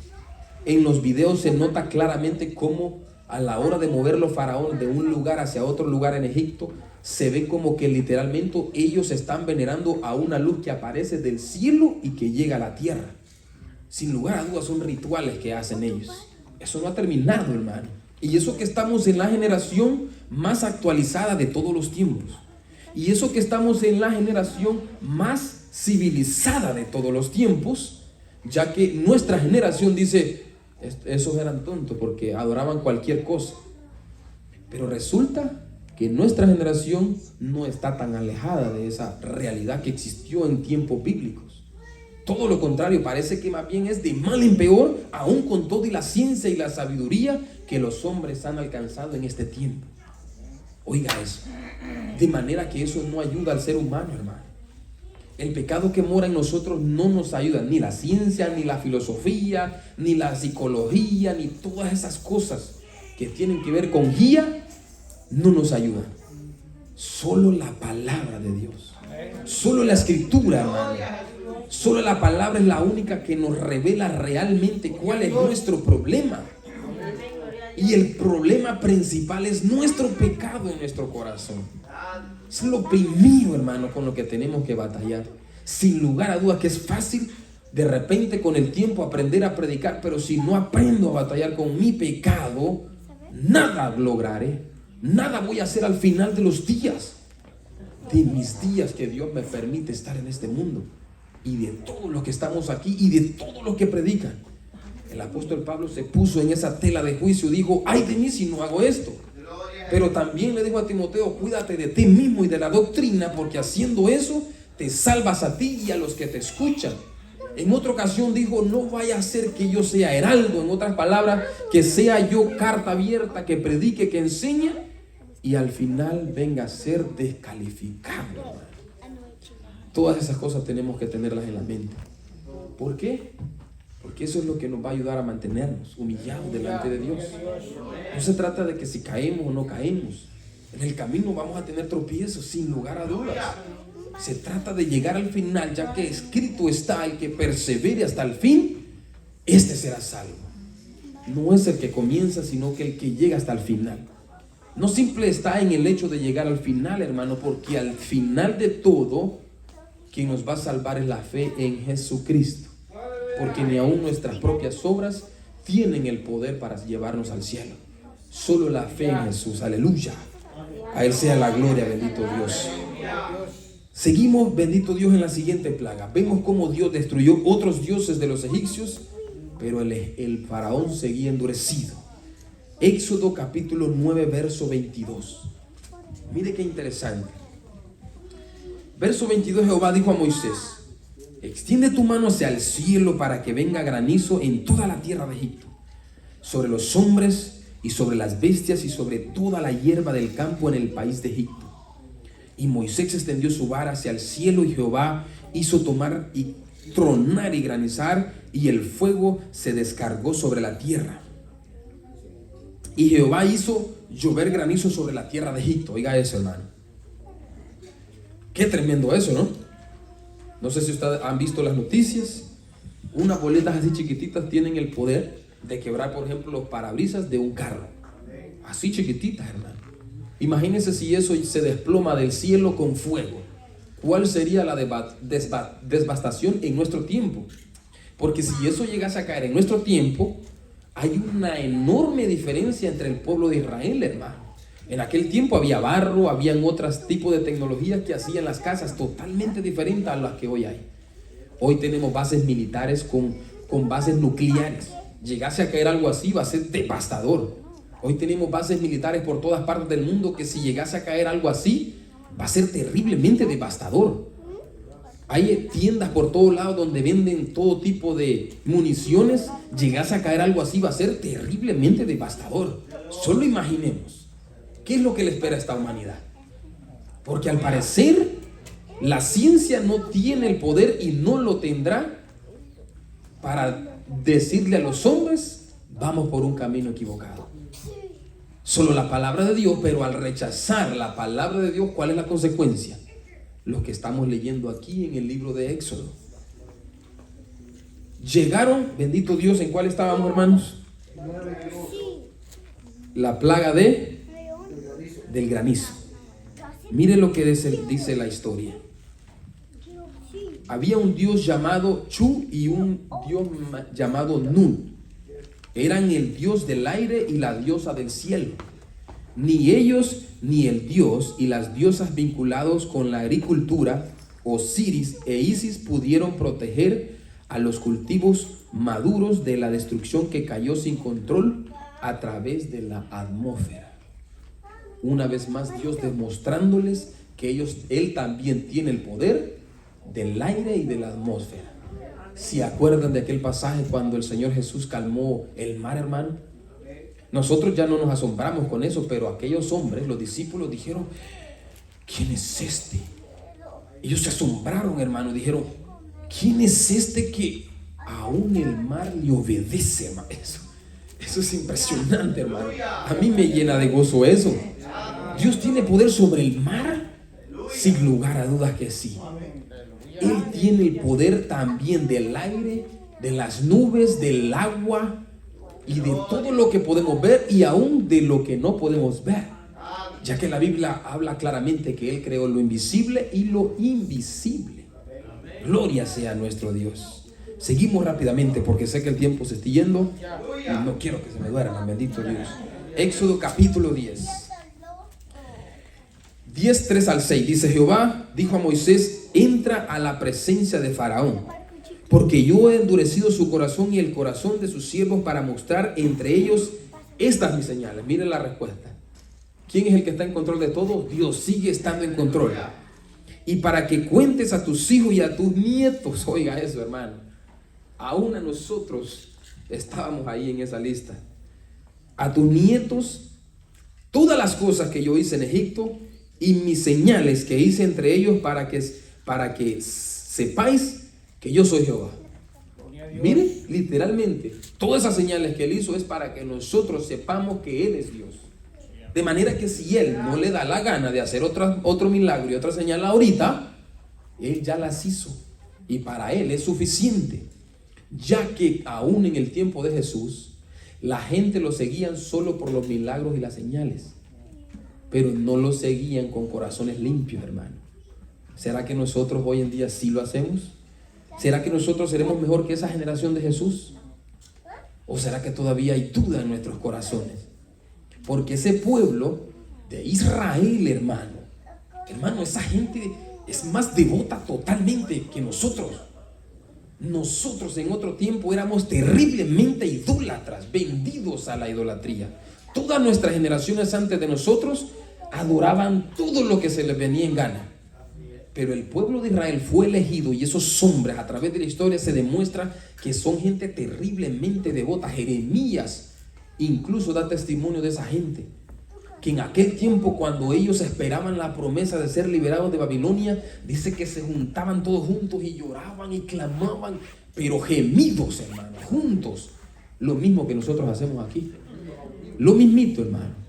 S1: en los videos se nota claramente cómo a la hora de mover los faraones de un lugar hacia otro lugar en Egipto, se ve como que literalmente ellos están venerando a una luz que aparece del cielo y que llega a la tierra. Sin lugar a dudas son rituales que hacen ellos. Eso no ha terminado, hermano. Y eso que estamos en la generación más actualizada de todos los tiempos. Y eso que estamos en la generación más civilizada de todos los tiempos, ya que nuestra generación dice, esos eran tontos porque adoraban cualquier cosa. Pero resulta que nuestra generación no está tan alejada de esa realidad que existió en tiempos bíblicos. Todo lo contrario, parece que más bien es de mal en peor, aún con toda la ciencia y la sabiduría que los hombres han alcanzado en este tiempo. Oiga eso. De manera que eso no ayuda al ser humano, hermano. El pecado que mora en nosotros no nos ayuda, ni la ciencia, ni la filosofía, ni la psicología, ni todas esas cosas que tienen que ver con guía, no nos ayudan. Solo la palabra de Dios, solo la escritura, hermano. Solo la palabra es la única que nos revela realmente cuál es nuestro problema. Y el problema principal es nuestro pecado en nuestro corazón. Es lo primero, hermano, con lo que tenemos que batallar. Sin lugar a dudas que es fácil de repente con el tiempo aprender a predicar, pero si no aprendo a batallar con mi pecado, nada lograré. Nada voy a hacer al final de los días. De mis días que Dios me permite estar en este mundo. Y de todos los que estamos aquí y de todos los que predican. El apóstol Pablo se puso en esa tela de juicio. Dijo, ay de mí si no hago esto. Pero también le dijo a Timoteo, cuídate de ti mismo y de la doctrina, porque haciendo eso te salvas a ti y a los que te escuchan. En otra ocasión dijo, no vaya a ser que yo sea heraldo. En otras palabras, que sea yo carta abierta, que predique, que enseñe, y al final venga a ser descalificado. Todas esas cosas tenemos que tenerlas en la mente. ¿Por qué? Porque eso es lo que nos va a ayudar a mantenernos humillados delante de Dios. No se trata de que si caemos o no caemos. En el camino vamos a tener tropiezos, sin lugar a dudas. Se trata de llegar al final, ya que escrito está, el que persevere hasta el fin, este será salvo. No es el que comienza, sino que el que llega hasta el final. No simple está en el hecho de llegar al final, hermano, porque al final de todo, quien nos va a salvar es la fe en Jesucristo. Porque ni aún nuestras propias obras tienen el poder para llevarnos al cielo. Solo la fe en Jesús, aleluya. A Él sea la gloria, bendito Dios. Seguimos, bendito Dios, en la siguiente plaga. Vemos cómo Dios destruyó otros dioses de los egipcios, pero el faraón seguía endurecido. Éxodo capítulo 9, verso 22. Mire qué interesante. Verso 22, Jehová dijo a Moisés, extiende tu mano hacia el cielo para que venga granizo en toda la tierra de Egipto, sobre los hombres y sobre las bestias y sobre toda la hierba del campo en el país de Egipto. Y Moisés extendió su vara hacia el cielo, y Jehová hizo tomar y tronar y granizar, y el fuego se descargó sobre la tierra. Y Jehová hizo llover granizo sobre la tierra de Egipto. Oiga eso, hermano. Qué tremendo eso, ¿no? No sé si ustedes han visto las noticias. Unas boletas así chiquititas tienen el poder de quebrar, por ejemplo, los parabrisas de un carro. Así chiquititas, hermano. Imagínense si eso se desploma del cielo con fuego. ¿Cuál sería la devastación en nuestro tiempo? Porque si eso llegase a caer en nuestro tiempo, hay una enorme diferencia entre el pueblo de Israel, hermano. En aquel tiempo había barro, habían otros tipos de tecnologías que hacían las casas totalmente diferentes a las que hoy hay. Hoy tenemos bases militares con bases nucleares. Llegase a caer algo así, va a ser devastador. Hoy tenemos bases militares por todas partes del mundo que si llegase a caer algo así, va a ser terriblemente devastador. Hay tiendas por todos lados donde venden todo tipo de municiones. Llegase a caer algo así, va a ser terriblemente devastador. Solo imaginemos qué es lo que le espera a esta humanidad. Porque al parecer la ciencia no tiene el poder y no lo tendrá para decirle a los hombres: vamos por un camino equivocado. Solo la palabra de Dios, pero al rechazar la palabra de Dios, ¿cuál es la consecuencia? Lo que estamos leyendo aquí en el libro de Éxodo. Llegaron, bendito Dios, ¿en cuál estábamos, hermanos? La plaga del granizo. Mire lo que dice la historia. Había un dios llamado Chu y un dios llamado Nun. Eran el dios del aire y la diosa del cielo. Ni ellos ni el dios y las diosas vinculados con la agricultura, Osiris e Isis, pudieron proteger a los cultivos maduros de la destrucción que cayó sin control a través de la atmósfera. Una vez más, Dios demostrándoles que Él también tiene el poder del aire y de la atmósfera. ¿Se acuerdan de aquel pasaje cuando el Señor Jesús calmó el mar, hermano? Nosotros ya no nos asombramos con eso, pero aquellos hombres, los discípulos, dijeron: ¿quién es este? Ellos se asombraron, hermano. Dijeron: ¿quién es este que aún el mar le obedece, hermano? Eso es impresionante, hermano. A mí me llena de gozo eso. ¿Dios tiene poder sobre el mar? Sin lugar a dudas que sí. Él tiene el poder también del aire, de las nubes, del agua y de todo lo que podemos ver y aún de lo que no podemos ver. Ya que la Biblia habla claramente que Él creó lo invisible y lo invisible. Gloria sea nuestro Dios. Seguimos rápidamente porque sé que el tiempo se está yendo y no quiero que se me duerman, bendito Dios. Éxodo capítulo 10. 10:3 al 6 dice: Jehová dijo a Moisés: entra a la presencia de Faraón, porque yo he endurecido su corazón y el corazón de sus siervos para mostrar entre ellos estas mis señales. Miren la respuesta. ¿Quién es el que está en control de todo? Dios sigue estando en control. Y para que cuentes a tus hijos y a tus nietos. Oiga eso, hermano. Aún a nosotros estábamos ahí en esa lista. A tus nietos todas las cosas que yo hice en Egipto y mis señales que hice entre ellos para que sepáis que yo soy Jehová. Miren, literalmente, todas esas señales que Él hizo es para que nosotros sepamos que Él es Dios. De manera que si Él no le da la gana de hacer otro milagro y otra señal ahorita, Él ya las hizo. Y para Él es suficiente. Ya que aún en el tiempo de Jesús, la gente lo seguían solo por los milagros y las señales. Pero no lo seguían con corazones limpios, hermano. ¿Será que nosotros hoy en día sí lo hacemos? ¿Será que nosotros seremos mejor que esa generación de Jesús? ¿O será que todavía hay duda en nuestros corazones? Porque ese pueblo de Israel, hermano, esa gente es más devota totalmente que nosotros. Nosotros en otro tiempo éramos terriblemente idólatras, vendidos a la idolatría. Todas nuestras generaciones antes de nosotros adoraban todo lo que se les venía en gana. Pero el pueblo de Israel fue elegido, y esos hombres a través de la historia se demuestra que son gente terriblemente devota. Jeremías incluso da testimonio de esa gente, que en aquel tiempo, cuando ellos esperaban la promesa de ser liberados de Babilonia, dice que se juntaban todos juntos y lloraban y clamaban, pero gemidos, hermano, juntos. Lo mismo que nosotros hacemos aquí. Lo mismito, hermano.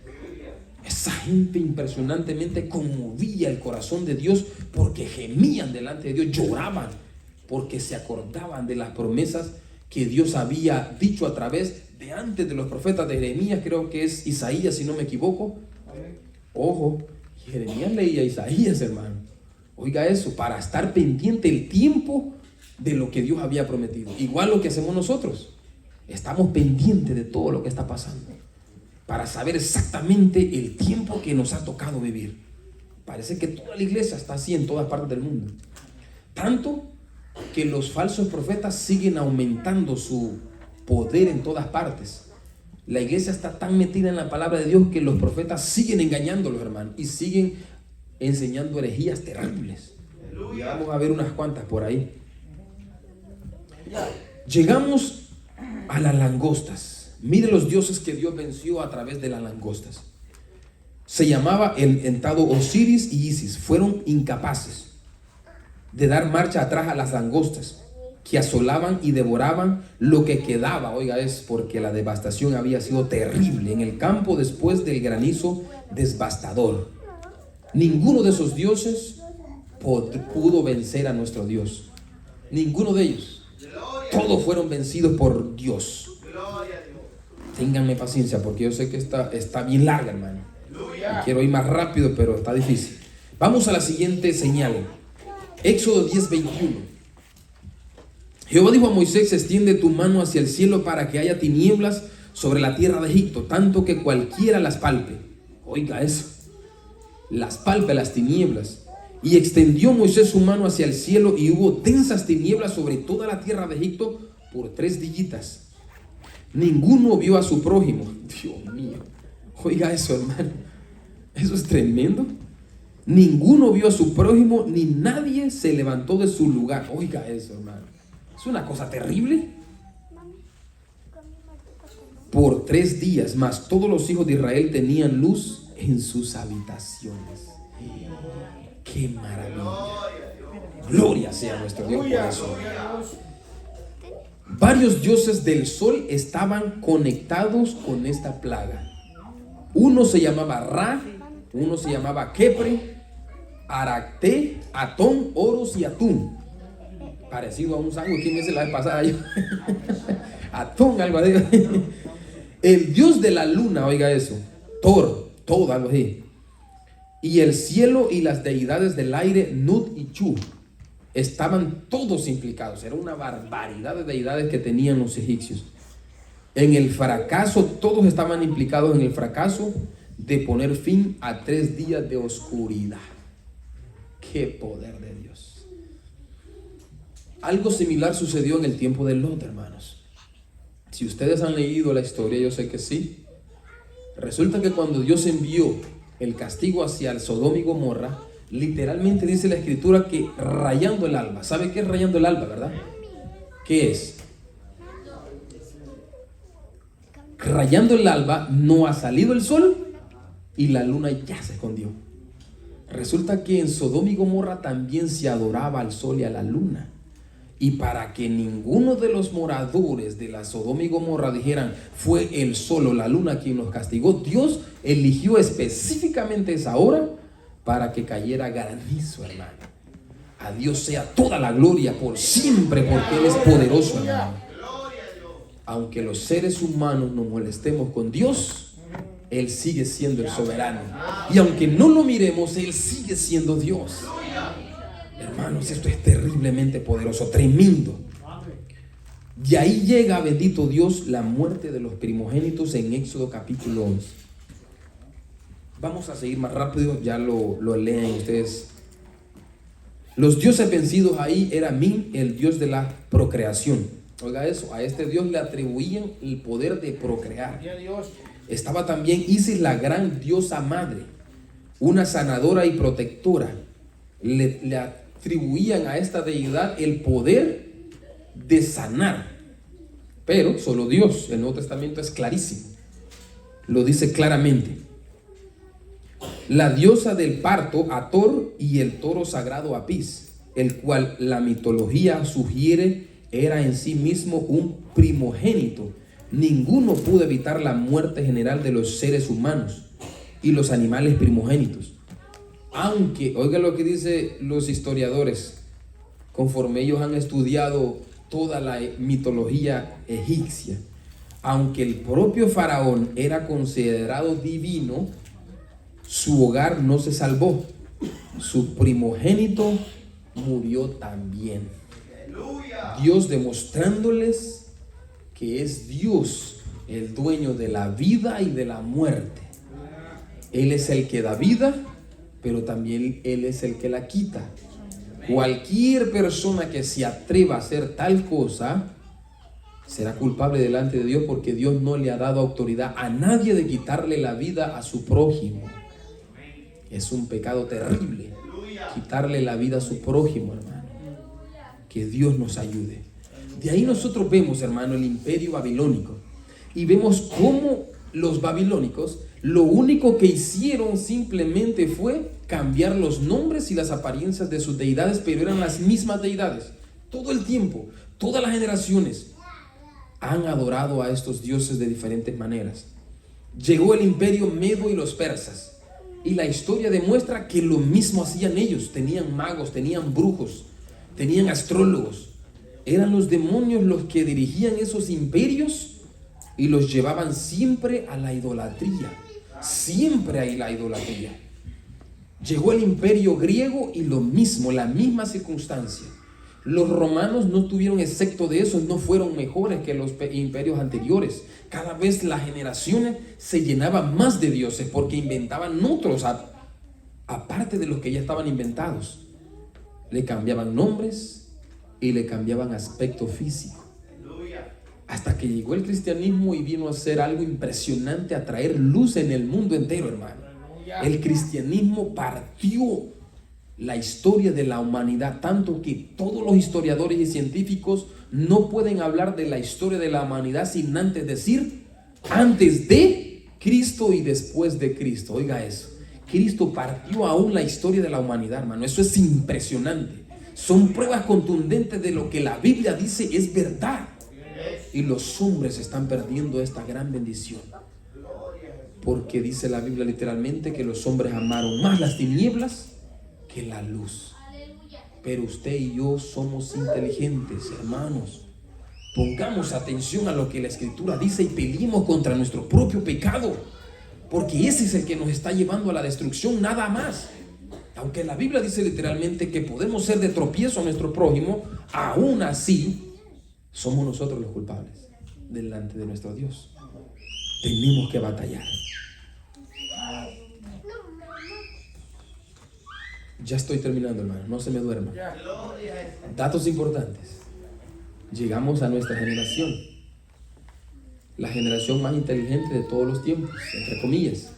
S1: Esa gente impresionantemente conmovía el corazón de Dios, porque gemían delante de Dios, lloraban, porque se acordaban de las promesas que Dios había dicho a través de antes de los profetas de Jeremías. Creo que es Isaías, si no me equivoco. Ojo, Jeremías leía Isaías, hermano. Oiga eso, para estar pendiente el tiempo de lo que Dios había prometido. Igual lo que hacemos nosotros. Estamos pendientes de todo lo que está pasando, para saber exactamente el tiempo que nos ha tocado vivir. Parece que toda la iglesia está así en todas partes del mundo. Tanto que los falsos profetas siguen aumentando su poder en todas partes. La iglesia está tan metida en la palabra de Dios que los profetas siguen engañándolos, hermanos, y siguen enseñando herejías terribles. Y vamos a ver unas cuantas por ahí. Llegamos a las langostas. Mire los dioses que Dios venció a través de las langostas. Se llamaba el entado Osiris y Isis. Fueron incapaces de dar marcha atrás a las langostas, que asolaban y devoraban lo que quedaba. Oiga, es porque la devastación había sido terrible en el campo después del granizo devastador. Ninguno de esos dioses pudo vencer a nuestro Dios. Ninguno de ellos. Todos fueron vencidos por Dios. Ténganme paciencia, porque yo sé que está bien larga, hermano. Quiero ir más rápido, pero está difícil. Vamos a la siguiente señal. Éxodo 10:21. Jehová dijo a Moisés: extiende tu mano hacia el cielo para que haya tinieblas sobre la tierra de Egipto, tanto que cualquiera las palpe. Oiga eso. Las palpe, las tinieblas. Y extendió Moisés su mano hacia el cielo, y hubo densas tinieblas sobre toda la tierra de Egipto por 3 días. Ninguno vio a su prójimo. Dios mío. Oiga eso, hermano. Eso es tremendo. Ninguno vio a su prójimo, ni nadie se levantó de su lugar. Oiga eso, hermano. Es una cosa terrible. Por 3 días, mas todos los hijos de Israel tenían luz en sus habitaciones. ¡Qué maravilla! Gloria sea nuestro Dios por eso. Varios dioses del sol estaban conectados con esta plaga. Uno se llamaba Ra, uno se llamaba Kepre, Aracté, Atón, Horus y Atún. Parecido a un sango. ¿Quién es la vez pasada? Atón, algo así. El dios de la luna, oiga eso. Thor, todo algo así. Y el cielo y las deidades del aire, Nut y Chu, estaban todos implicados. Era una barbaridad de deidades que tenían los egipcios. En el fracaso, todos estaban implicados en el fracaso de poner fin a 3 días de oscuridad. ¡Qué poder de Dios! Algo similar sucedió en el tiempo de Lot, hermanos. Si ustedes han leído la historia, yo sé que sí. Resulta que cuando Dios envió el castigo hacia el Sodoma y Gomorra, literalmente dice la escritura que rayando el alba. ¿Sabe qué es rayando el alba, verdad? ¿Qué es? Rayando el alba, no ha salido el sol y la luna ya se escondió. Resulta que en Sodoma y Gomorra también se adoraba al sol y a la luna. Y para que ninguno de los moradores de la Sodoma y Gomorra dijeran fue el sol o la luna quien nos castigó, Dios eligió específicamente esa hora para que cayera granizo, hermano. A Dios sea toda la gloria por siempre, porque Él es poderoso, hermano. Aunque los seres humanos nos molestemos con Dios, Él sigue siendo el soberano. Y aunque no lo miremos, Él sigue siendo Dios. Hermanos, esto es terriblemente poderoso, tremendo. Y ahí llega, bendito Dios, la muerte de los primogénitos en Éxodo capítulo 11. Vamos a seguir más rápido, ya lo leen ustedes. Los dioses vencidos ahí era Min, el dios de la procreación. Oiga eso, a este dios le atribuían el poder de procrear. Estaba también Isis, la gran diosa madre, una sanadora y protectora, le atribuían a esta deidad el poder de sanar. Pero solo Dios, el Nuevo Testamento es clarísimo, lo dice claramente. La diosa del parto, Hathor, y el toro sagrado Apis, el cual la mitología sugiere era en sí mismo un primogénito. Ninguno pudo evitar la muerte general de los seres humanos y los animales primogénitos. Aunque, oiga lo que dicen los historiadores, conforme ellos han estudiado toda la mitología egipcia, aunque el propio faraón era considerado divino, su hogar no se salvó. Su primogénito murió también. Dios demostrándoles que es Dios el dueño de la vida y de la muerte. Él es el que da vida, pero también Él es el que la quita. Cualquier persona que se atreva a hacer tal cosa será culpable delante de Dios, porque Dios no le ha dado autoridad a nadie de quitarle la vida a su prójimo. Es un pecado terrible quitarle la vida a su prójimo, hermano. Que Dios nos ayude. De ahí nosotros vemos, hermano, el imperio babilónico, y vemos cómo los babilónicos lo único que hicieron simplemente fue cambiar los nombres y las apariencias de sus deidades, pero eran las mismas deidades. Todo el tiempo, todas las generaciones han adorado a estos dioses de diferentes maneras. Llegó el imperio medo y los persas, y la historia demuestra que lo mismo hacían ellos. Tenían magos, tenían brujos, tenían astrólogos. Eran los demonios los que dirigían esos imperios y los llevaban siempre a la idolatría. Siempre hay la idolatría. Llegó el imperio griego y lo mismo, la misma circunstancia. Los romanos no tuvieron excepto de eso, no fueron mejores que los imperios anteriores. Cada vez las generaciones se llenaban más de dioses porque inventaban otros, aparte de los que ya estaban inventados. Le cambiaban nombres y le cambiaban aspecto físico. Hasta que llegó el cristianismo y vino a ser algo impresionante, a traer luz en el mundo entero, hermano. El cristianismo partió la historia de la humanidad, tanto que todos los historiadores y científicos no pueden hablar de la historia de la humanidad sin antes decir antes de Cristo y después de Cristo. Oiga eso, Cristo partió aún la historia de la humanidad, hermano. Eso es impresionante. Son pruebas contundentes de lo que la Biblia dice es verdad. Y los hombres están perdiendo esta gran bendición, porque dice la Biblia literalmente que los hombres amaron más las tinieblas que la luz. Pero usted y yo somos inteligentes, hermanos. Pongamos atención a lo que la Escritura dice y peleemos contra nuestro propio pecado, porque ese es el que nos está llevando a la destrucción, nada más. Aunque la Biblia dice literalmente que podemos ser de tropiezo a nuestro prójimo, aún así somos nosotros los culpables delante de nuestro Dios. Tenemos que batallar. Ya estoy terminando, hermano, no se me duerma. Datos importantes. Llegamos a nuestra generación, la generación más inteligente de todos los tiempos, entre comillas,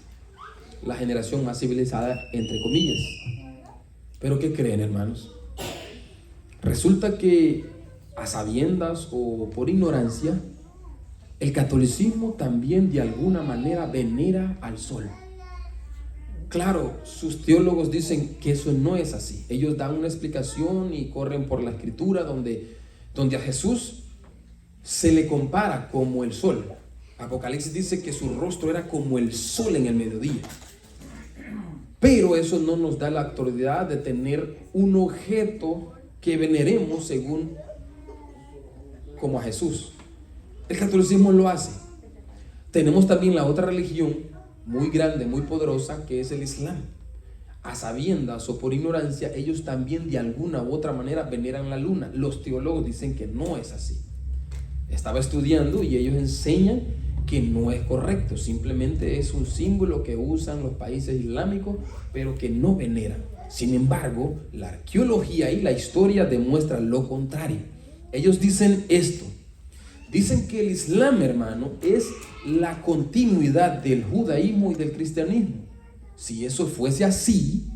S1: la generación más civilizada, entre comillas. Pero ¿qué creen, hermanos? Resulta que a sabiendas o por ignorancia, el catolicismo también de alguna manera venera al sol. Claro, sus teólogos dicen que eso no es así. Ellos dan una explicación y corren por la Escritura donde a Jesús se le compara como el sol. Apocalipsis dice que su rostro era como el sol en el mediodía. Pero eso no nos da la autoridad de tener un objeto que veneremos según como a Jesús. El catolicismo lo hace. Tenemos también la otra religión muy grande, muy poderosa, que es el Islam. A sabiendas o por ignorancia, ellos también de alguna u otra manera veneran la luna. Los teólogos dicen que no es así. Estaba estudiando y ellos enseñan que no es correcto, simplemente es un símbolo que usan los países islámicos, pero que no veneran. Sin embargo, la arqueología y la historia demuestran lo contrario. Ellos dicen esto. Dicen que el Islam, hermano, es la continuidad del judaísmo y del cristianismo. Si eso fuese así,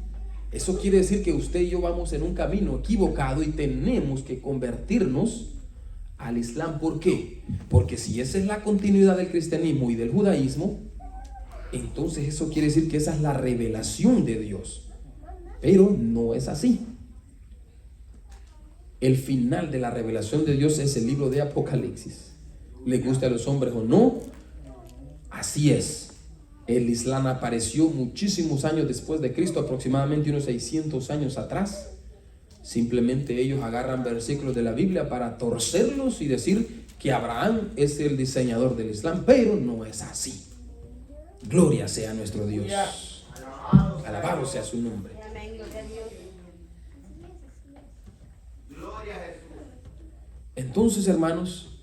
S1: Eso quiere decir que usted y yo vamos en un camino equivocado y tenemos que convertirnos al Islam. ¿Por qué? Porque si esa es la continuidad del cristianismo y del judaísmo, entonces eso quiere decir que esa es la revelación de Dios. Pero no es así. El final de la revelación de Dios es el libro de Apocalipsis. Le guste a los hombres o no, así es. El Islam apareció muchísimos años después de Cristo, aproximadamente unos 600 años atrás. Simplemente ellos agarran versículos de la Biblia para torcerlos y decir que Abraham es el diseñador del Islam, pero no es así. Gloria sea nuestro Dios. Alabado sea su nombre. Entonces, hermanos,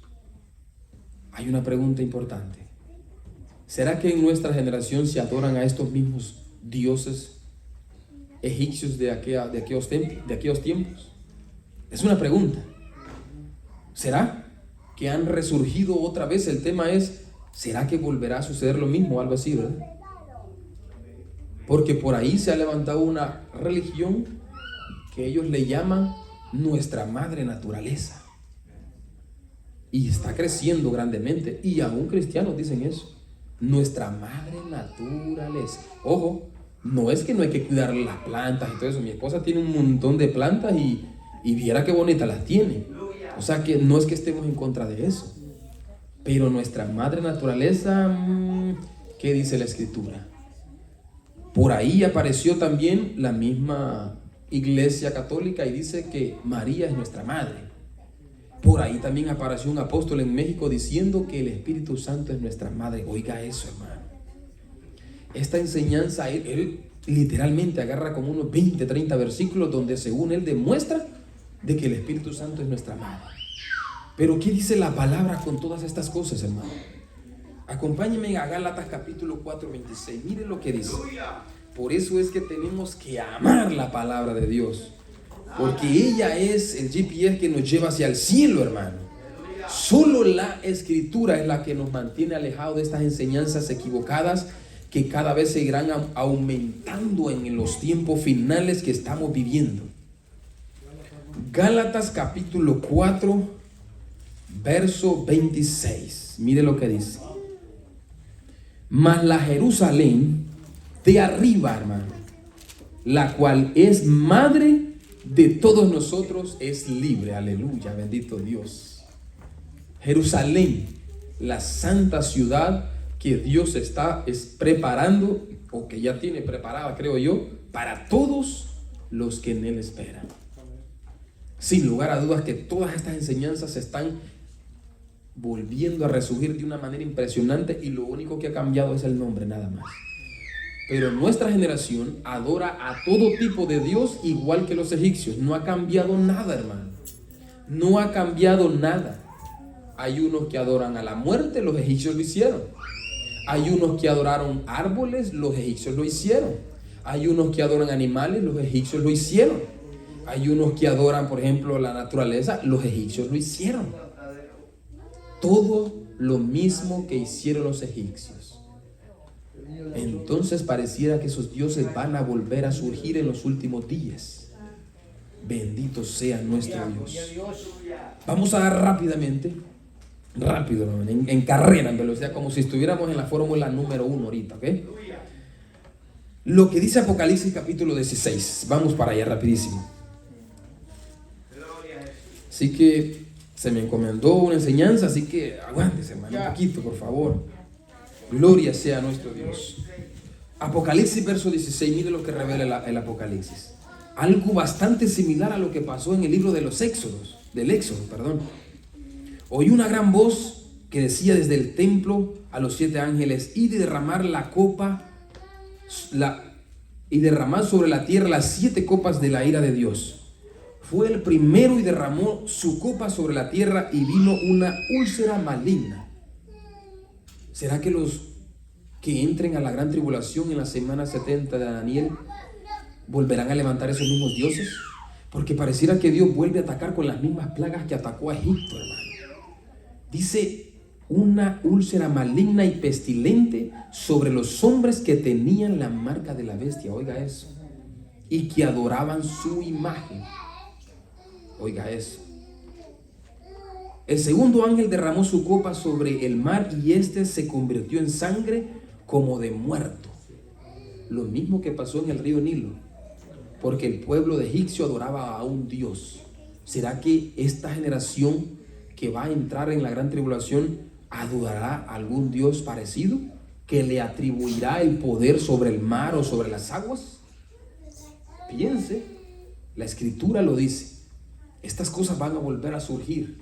S1: hay una pregunta importante. ¿Será que en nuestra generación se adoran a estos mismos dioses egipcios de aquellos tiempos? Es una pregunta. ¿Será que han resurgido otra vez? El tema es, ¿será que volverá a suceder lo mismo? Algo así, ¿verdad? Porque por ahí se ha levantado una religión que ellos le llaman nuestra madre naturaleza. Y está creciendo grandemente. Y aún cristianos dicen eso. Nuestra madre naturaleza. Ojo, no es que no hay que cuidar las plantas y todo eso. Mi esposa tiene un montón de plantas y viera qué bonitas las tiene. O sea que no es que estemos en contra de eso. Pero nuestra madre naturaleza, ¿qué dice la Escritura? Por ahí apareció también la misma Iglesia Católica y dice que María es nuestra madre. Por ahí también apareció un apóstol en México diciendo que el Espíritu Santo es nuestra madre. Oiga eso, hermano. Esta enseñanza, él literalmente agarra como unos 20, 30 versículos donde según él demuestra de que el Espíritu Santo es nuestra madre. Pero ¿qué dice la palabra con todas estas cosas, hermano? Acompáñenme a Gálatas capítulo 4, 26. Miren lo que dice. Por eso es que tenemos que amar la palabra de Dios. Porque ella es el GPS que nos lleva hacia el cielo, hermano. Solo la Escritura es la que nos mantiene alejados de estas enseñanzas equivocadas que cada vez seguirán aumentando en los tiempos finales que estamos viviendo. Gálatas capítulo 4, verso 26. Mire lo que dice. Mas la Jerusalén de arriba, hermano, la cual es madre de todos nosotros, es libre. Aleluya, bendito Dios. Jerusalén, la santa ciudad que Dios está preparando, o que ya tiene preparada, creo yo, para todos los que en Él esperan. Sin lugar a dudas que todas estas enseñanzas se están volviendo a resurgir de una manera impresionante y lo único que ha cambiado es el nombre, nada más. Pero nuestra generación adora a todo tipo de Dios igual que los egipcios. No ha cambiado nada, hermano. No ha cambiado nada. Hay unos que adoran a la muerte, los egipcios lo hicieron. Hay unos que adoraron árboles, los egipcios lo hicieron. Hay unos que adoran animales, los egipcios lo hicieron. Hay unos que adoran, por ejemplo, la naturaleza, los egipcios lo hicieron. Todo lo mismo que hicieron los egipcios. Entonces pareciera que esos dioses van a volver a surgir en los últimos días. Bendito sea nuestro Dios. Vamos a dar rápido, en carrera, en velocidad, como si estuviéramos en la fórmula número 1 ahorita, ¿ok? Lo que dice Apocalipsis capítulo 16. Vamos para allá rapidísimo. Así que se me encomendó una enseñanza, así que aguántese, hermano, un poquito, por favor. Gloria sea nuestro Dios. Apocalipsis verso 16, mire lo que revela el Apocalipsis. Algo bastante similar a lo que pasó en el libro de los Éxodos, del Éxodo, perdón. Oí una gran voz que decía desde el templo a los 7 ángeles: y derramar la copa, y derramar sobre la tierra las 7 copas de la ira de Dios. Fue el primero y derramó su copa sobre la tierra y vino una úlcera maligna. ¿Será que los que entren a la gran tribulación en la semana 70 de Daniel volverán a levantar esos mismos dioses? Porque pareciera que Dios vuelve a atacar con las mismas plagas que atacó a Egipto, hermano. Dice: una úlcera maligna y pestilente sobre los hombres que tenían la marca de la bestia. Oiga eso. y que adoraban su imagen. Oiga eso. El segundo ángel derramó su copa sobre el mar y éste se convirtió en sangre como de muerto. Lo mismo que pasó en el río Nilo, porque el pueblo de egipcio adoraba a un Dios. ¿Será que esta generación que va a entrar en la gran tribulación adorará a algún Dios parecido, que le atribuirá el poder sobre el mar o sobre las aguas? Piense, la escritura lo dice. Estas cosas van a volver a surgir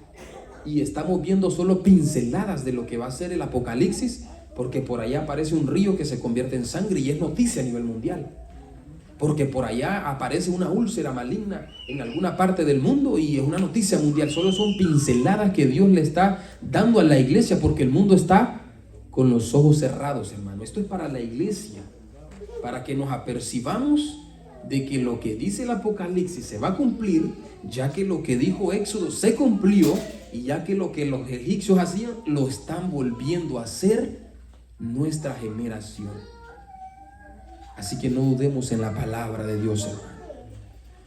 S1: y estamos viendo solo pinceladas de lo que va a ser el apocalipsis, porque por allá aparece un río que se convierte en sangre y es noticia a nivel mundial. Porque por allá aparece una úlcera maligna en alguna parte del mundo y es una noticia mundial. Solo son pinceladas que Dios le está dando a la iglesia, porque el mundo está con los ojos cerrados, hermano. Esto es para la iglesia, para que nos apercibamos de que lo que dice el Apocalipsis se va a cumplir, ya que lo que dijo Éxodo se cumplió, y ya que lo que los egipcios hacían lo están volviendo a hacer nuestra generación. Así que no dudemos en la palabra de Dios, hermano.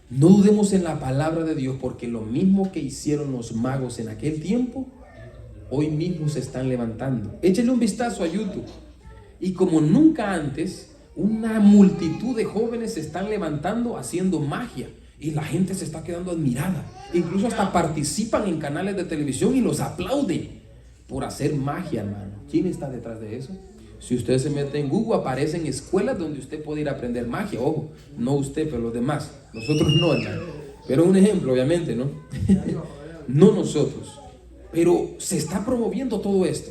S1: No dudemos en la palabra de Dios, porque lo mismo que hicieron los magos en aquel tiempo, hoy mismo se están levantando. Échenle un vistazo a YouTube y como nunca antes, una multitud de jóvenes se están levantando haciendo magia y la gente se está quedando admirada. Incluso hasta participan en canales de televisión y los aplauden por hacer magia, hermano. ¿Quién está detrás de eso? Si usted se mete en Google, aparecen escuelas donde usted puede ir a aprender magia. Ojo, no usted, pero los demás. Nosotros no, hermano. Pero un ejemplo, obviamente, ¿no? No nosotros. Pero se está promoviendo todo esto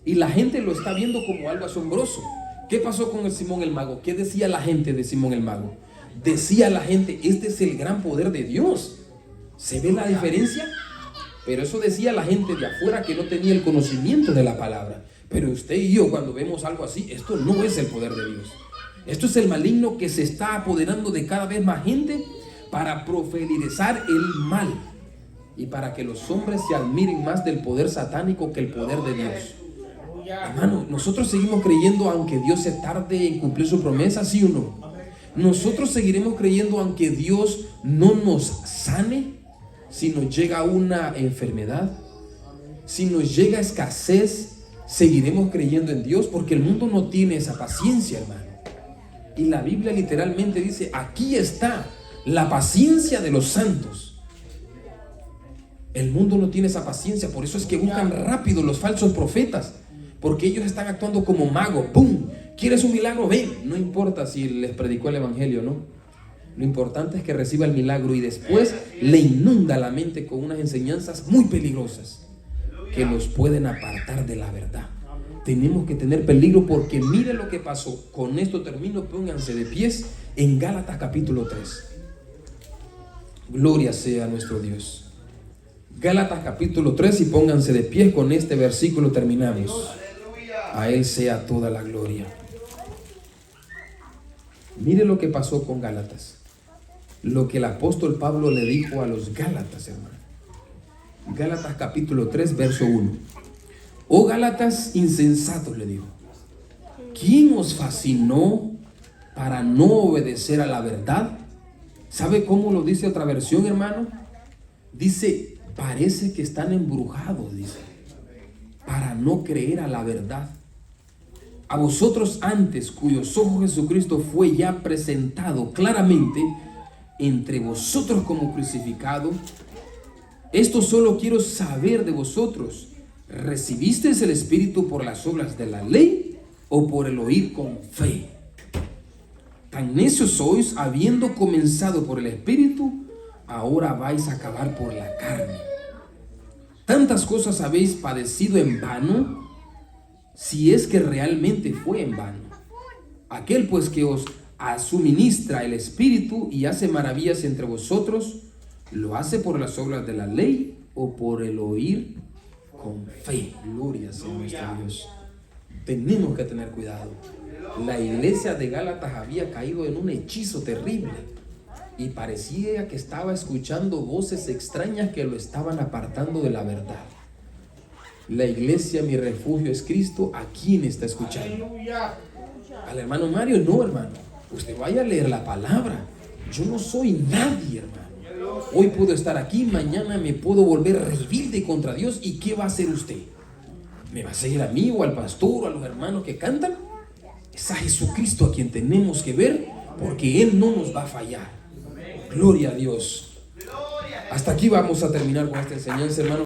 S1: y la gente lo está viendo como algo asombroso. ¿Qué pasó con el Simón el Mago? ¿Qué decía la gente de Simón el Mago? Decía la gente, este es el gran poder de Dios. ¿Se ve la diferencia? Pero eso decía la gente de afuera que no tenía el conocimiento de la palabra. Pero usted y yo, cuando vemos algo así, esto no es el poder de Dios. Esto es el maligno que se está apoderando de cada vez más gente para profelizar el mal y para que los hombres se admiren más del poder satánico que el poder de Dios. Hermano, nosotros seguimos creyendo aunque Dios se tarde en cumplir su promesa, ¿sí o no? Nosotros seguiremos creyendo aunque Dios no nos sane, si nos llega una enfermedad, si nos llega escasez, seguiremos creyendo en Dios, porque el mundo no tiene esa paciencia, hermano. Y la Biblia literalmente dice, aquí está la paciencia de los santos. El mundo no tiene esa paciencia, por eso es que buscan rápido los falsos profetas, porque ellos están actuando como magos. ¡Pum! ¿Quieres un milagro? Ven. No importa si les predicó el evangelio o no. Lo importante es que reciba el milagro y después le inunda la mente con unas enseñanzas muy peligrosas que los pueden apartar de la verdad. Tenemos que tener peligro, porque mire lo que pasó. Con esto termino, pónganse de pies en Gálatas capítulo 3. Gloria sea a nuestro Dios. Gálatas capítulo 3 y pónganse de pies, con este versículo terminamos. A Él sea toda la gloria. Mire lo que pasó con Gálatas. Lo que el apóstol Pablo le dijo a los Gálatas, hermano. Gálatas capítulo 3, verso 1. Oh Gálatas insensatos, le dijo, ¿quién os fascinó para no obedecer a la verdad? ¿Sabe cómo lo dice otra versión, hermano? Dice, parece que están embrujados, dice, para no creer a la verdad. A vosotros antes, cuyos ojos Jesucristo fue ya presentado claramente entre vosotros como crucificado. Esto solo quiero saber de vosotros. ¿Recibisteis el Espíritu por las obras de la ley o por el oír con fe? Tan necios sois, habiendo comenzado por el Espíritu, ahora vais a acabar por la carne. Tantas cosas habéis padecido en vano, si es que realmente fue en vano. Aquel pues que os suministra el Espíritu y hace maravillas entre vosotros, ¿lo hace por las obras de la ley o por el oír con fe? Gloria sea nuestro Dios. Tenemos que tener cuidado. La iglesia de Gálatas había caído en un hechizo terrible y parecía que estaba escuchando voces extrañas que lo estaban apartando de la verdad. La iglesia, mi refugio es Cristo. ¿A quién está escuchando? ¿Al hermano Mario? No, hermano. Usted vaya a leer la palabra. Yo no soy nadie, hermano. Hoy puedo estar aquí, mañana me puedo volver rebelde contra Dios. ¿Y qué va a hacer usted? ¿Me va a seguir a mí o al pastor o a los hermanos que cantan? Es a Jesucristo a quien tenemos que ver, porque Él no nos va a fallar. Gloria a Dios. Hasta aquí vamos a terminar con esta enseñanza, hermano.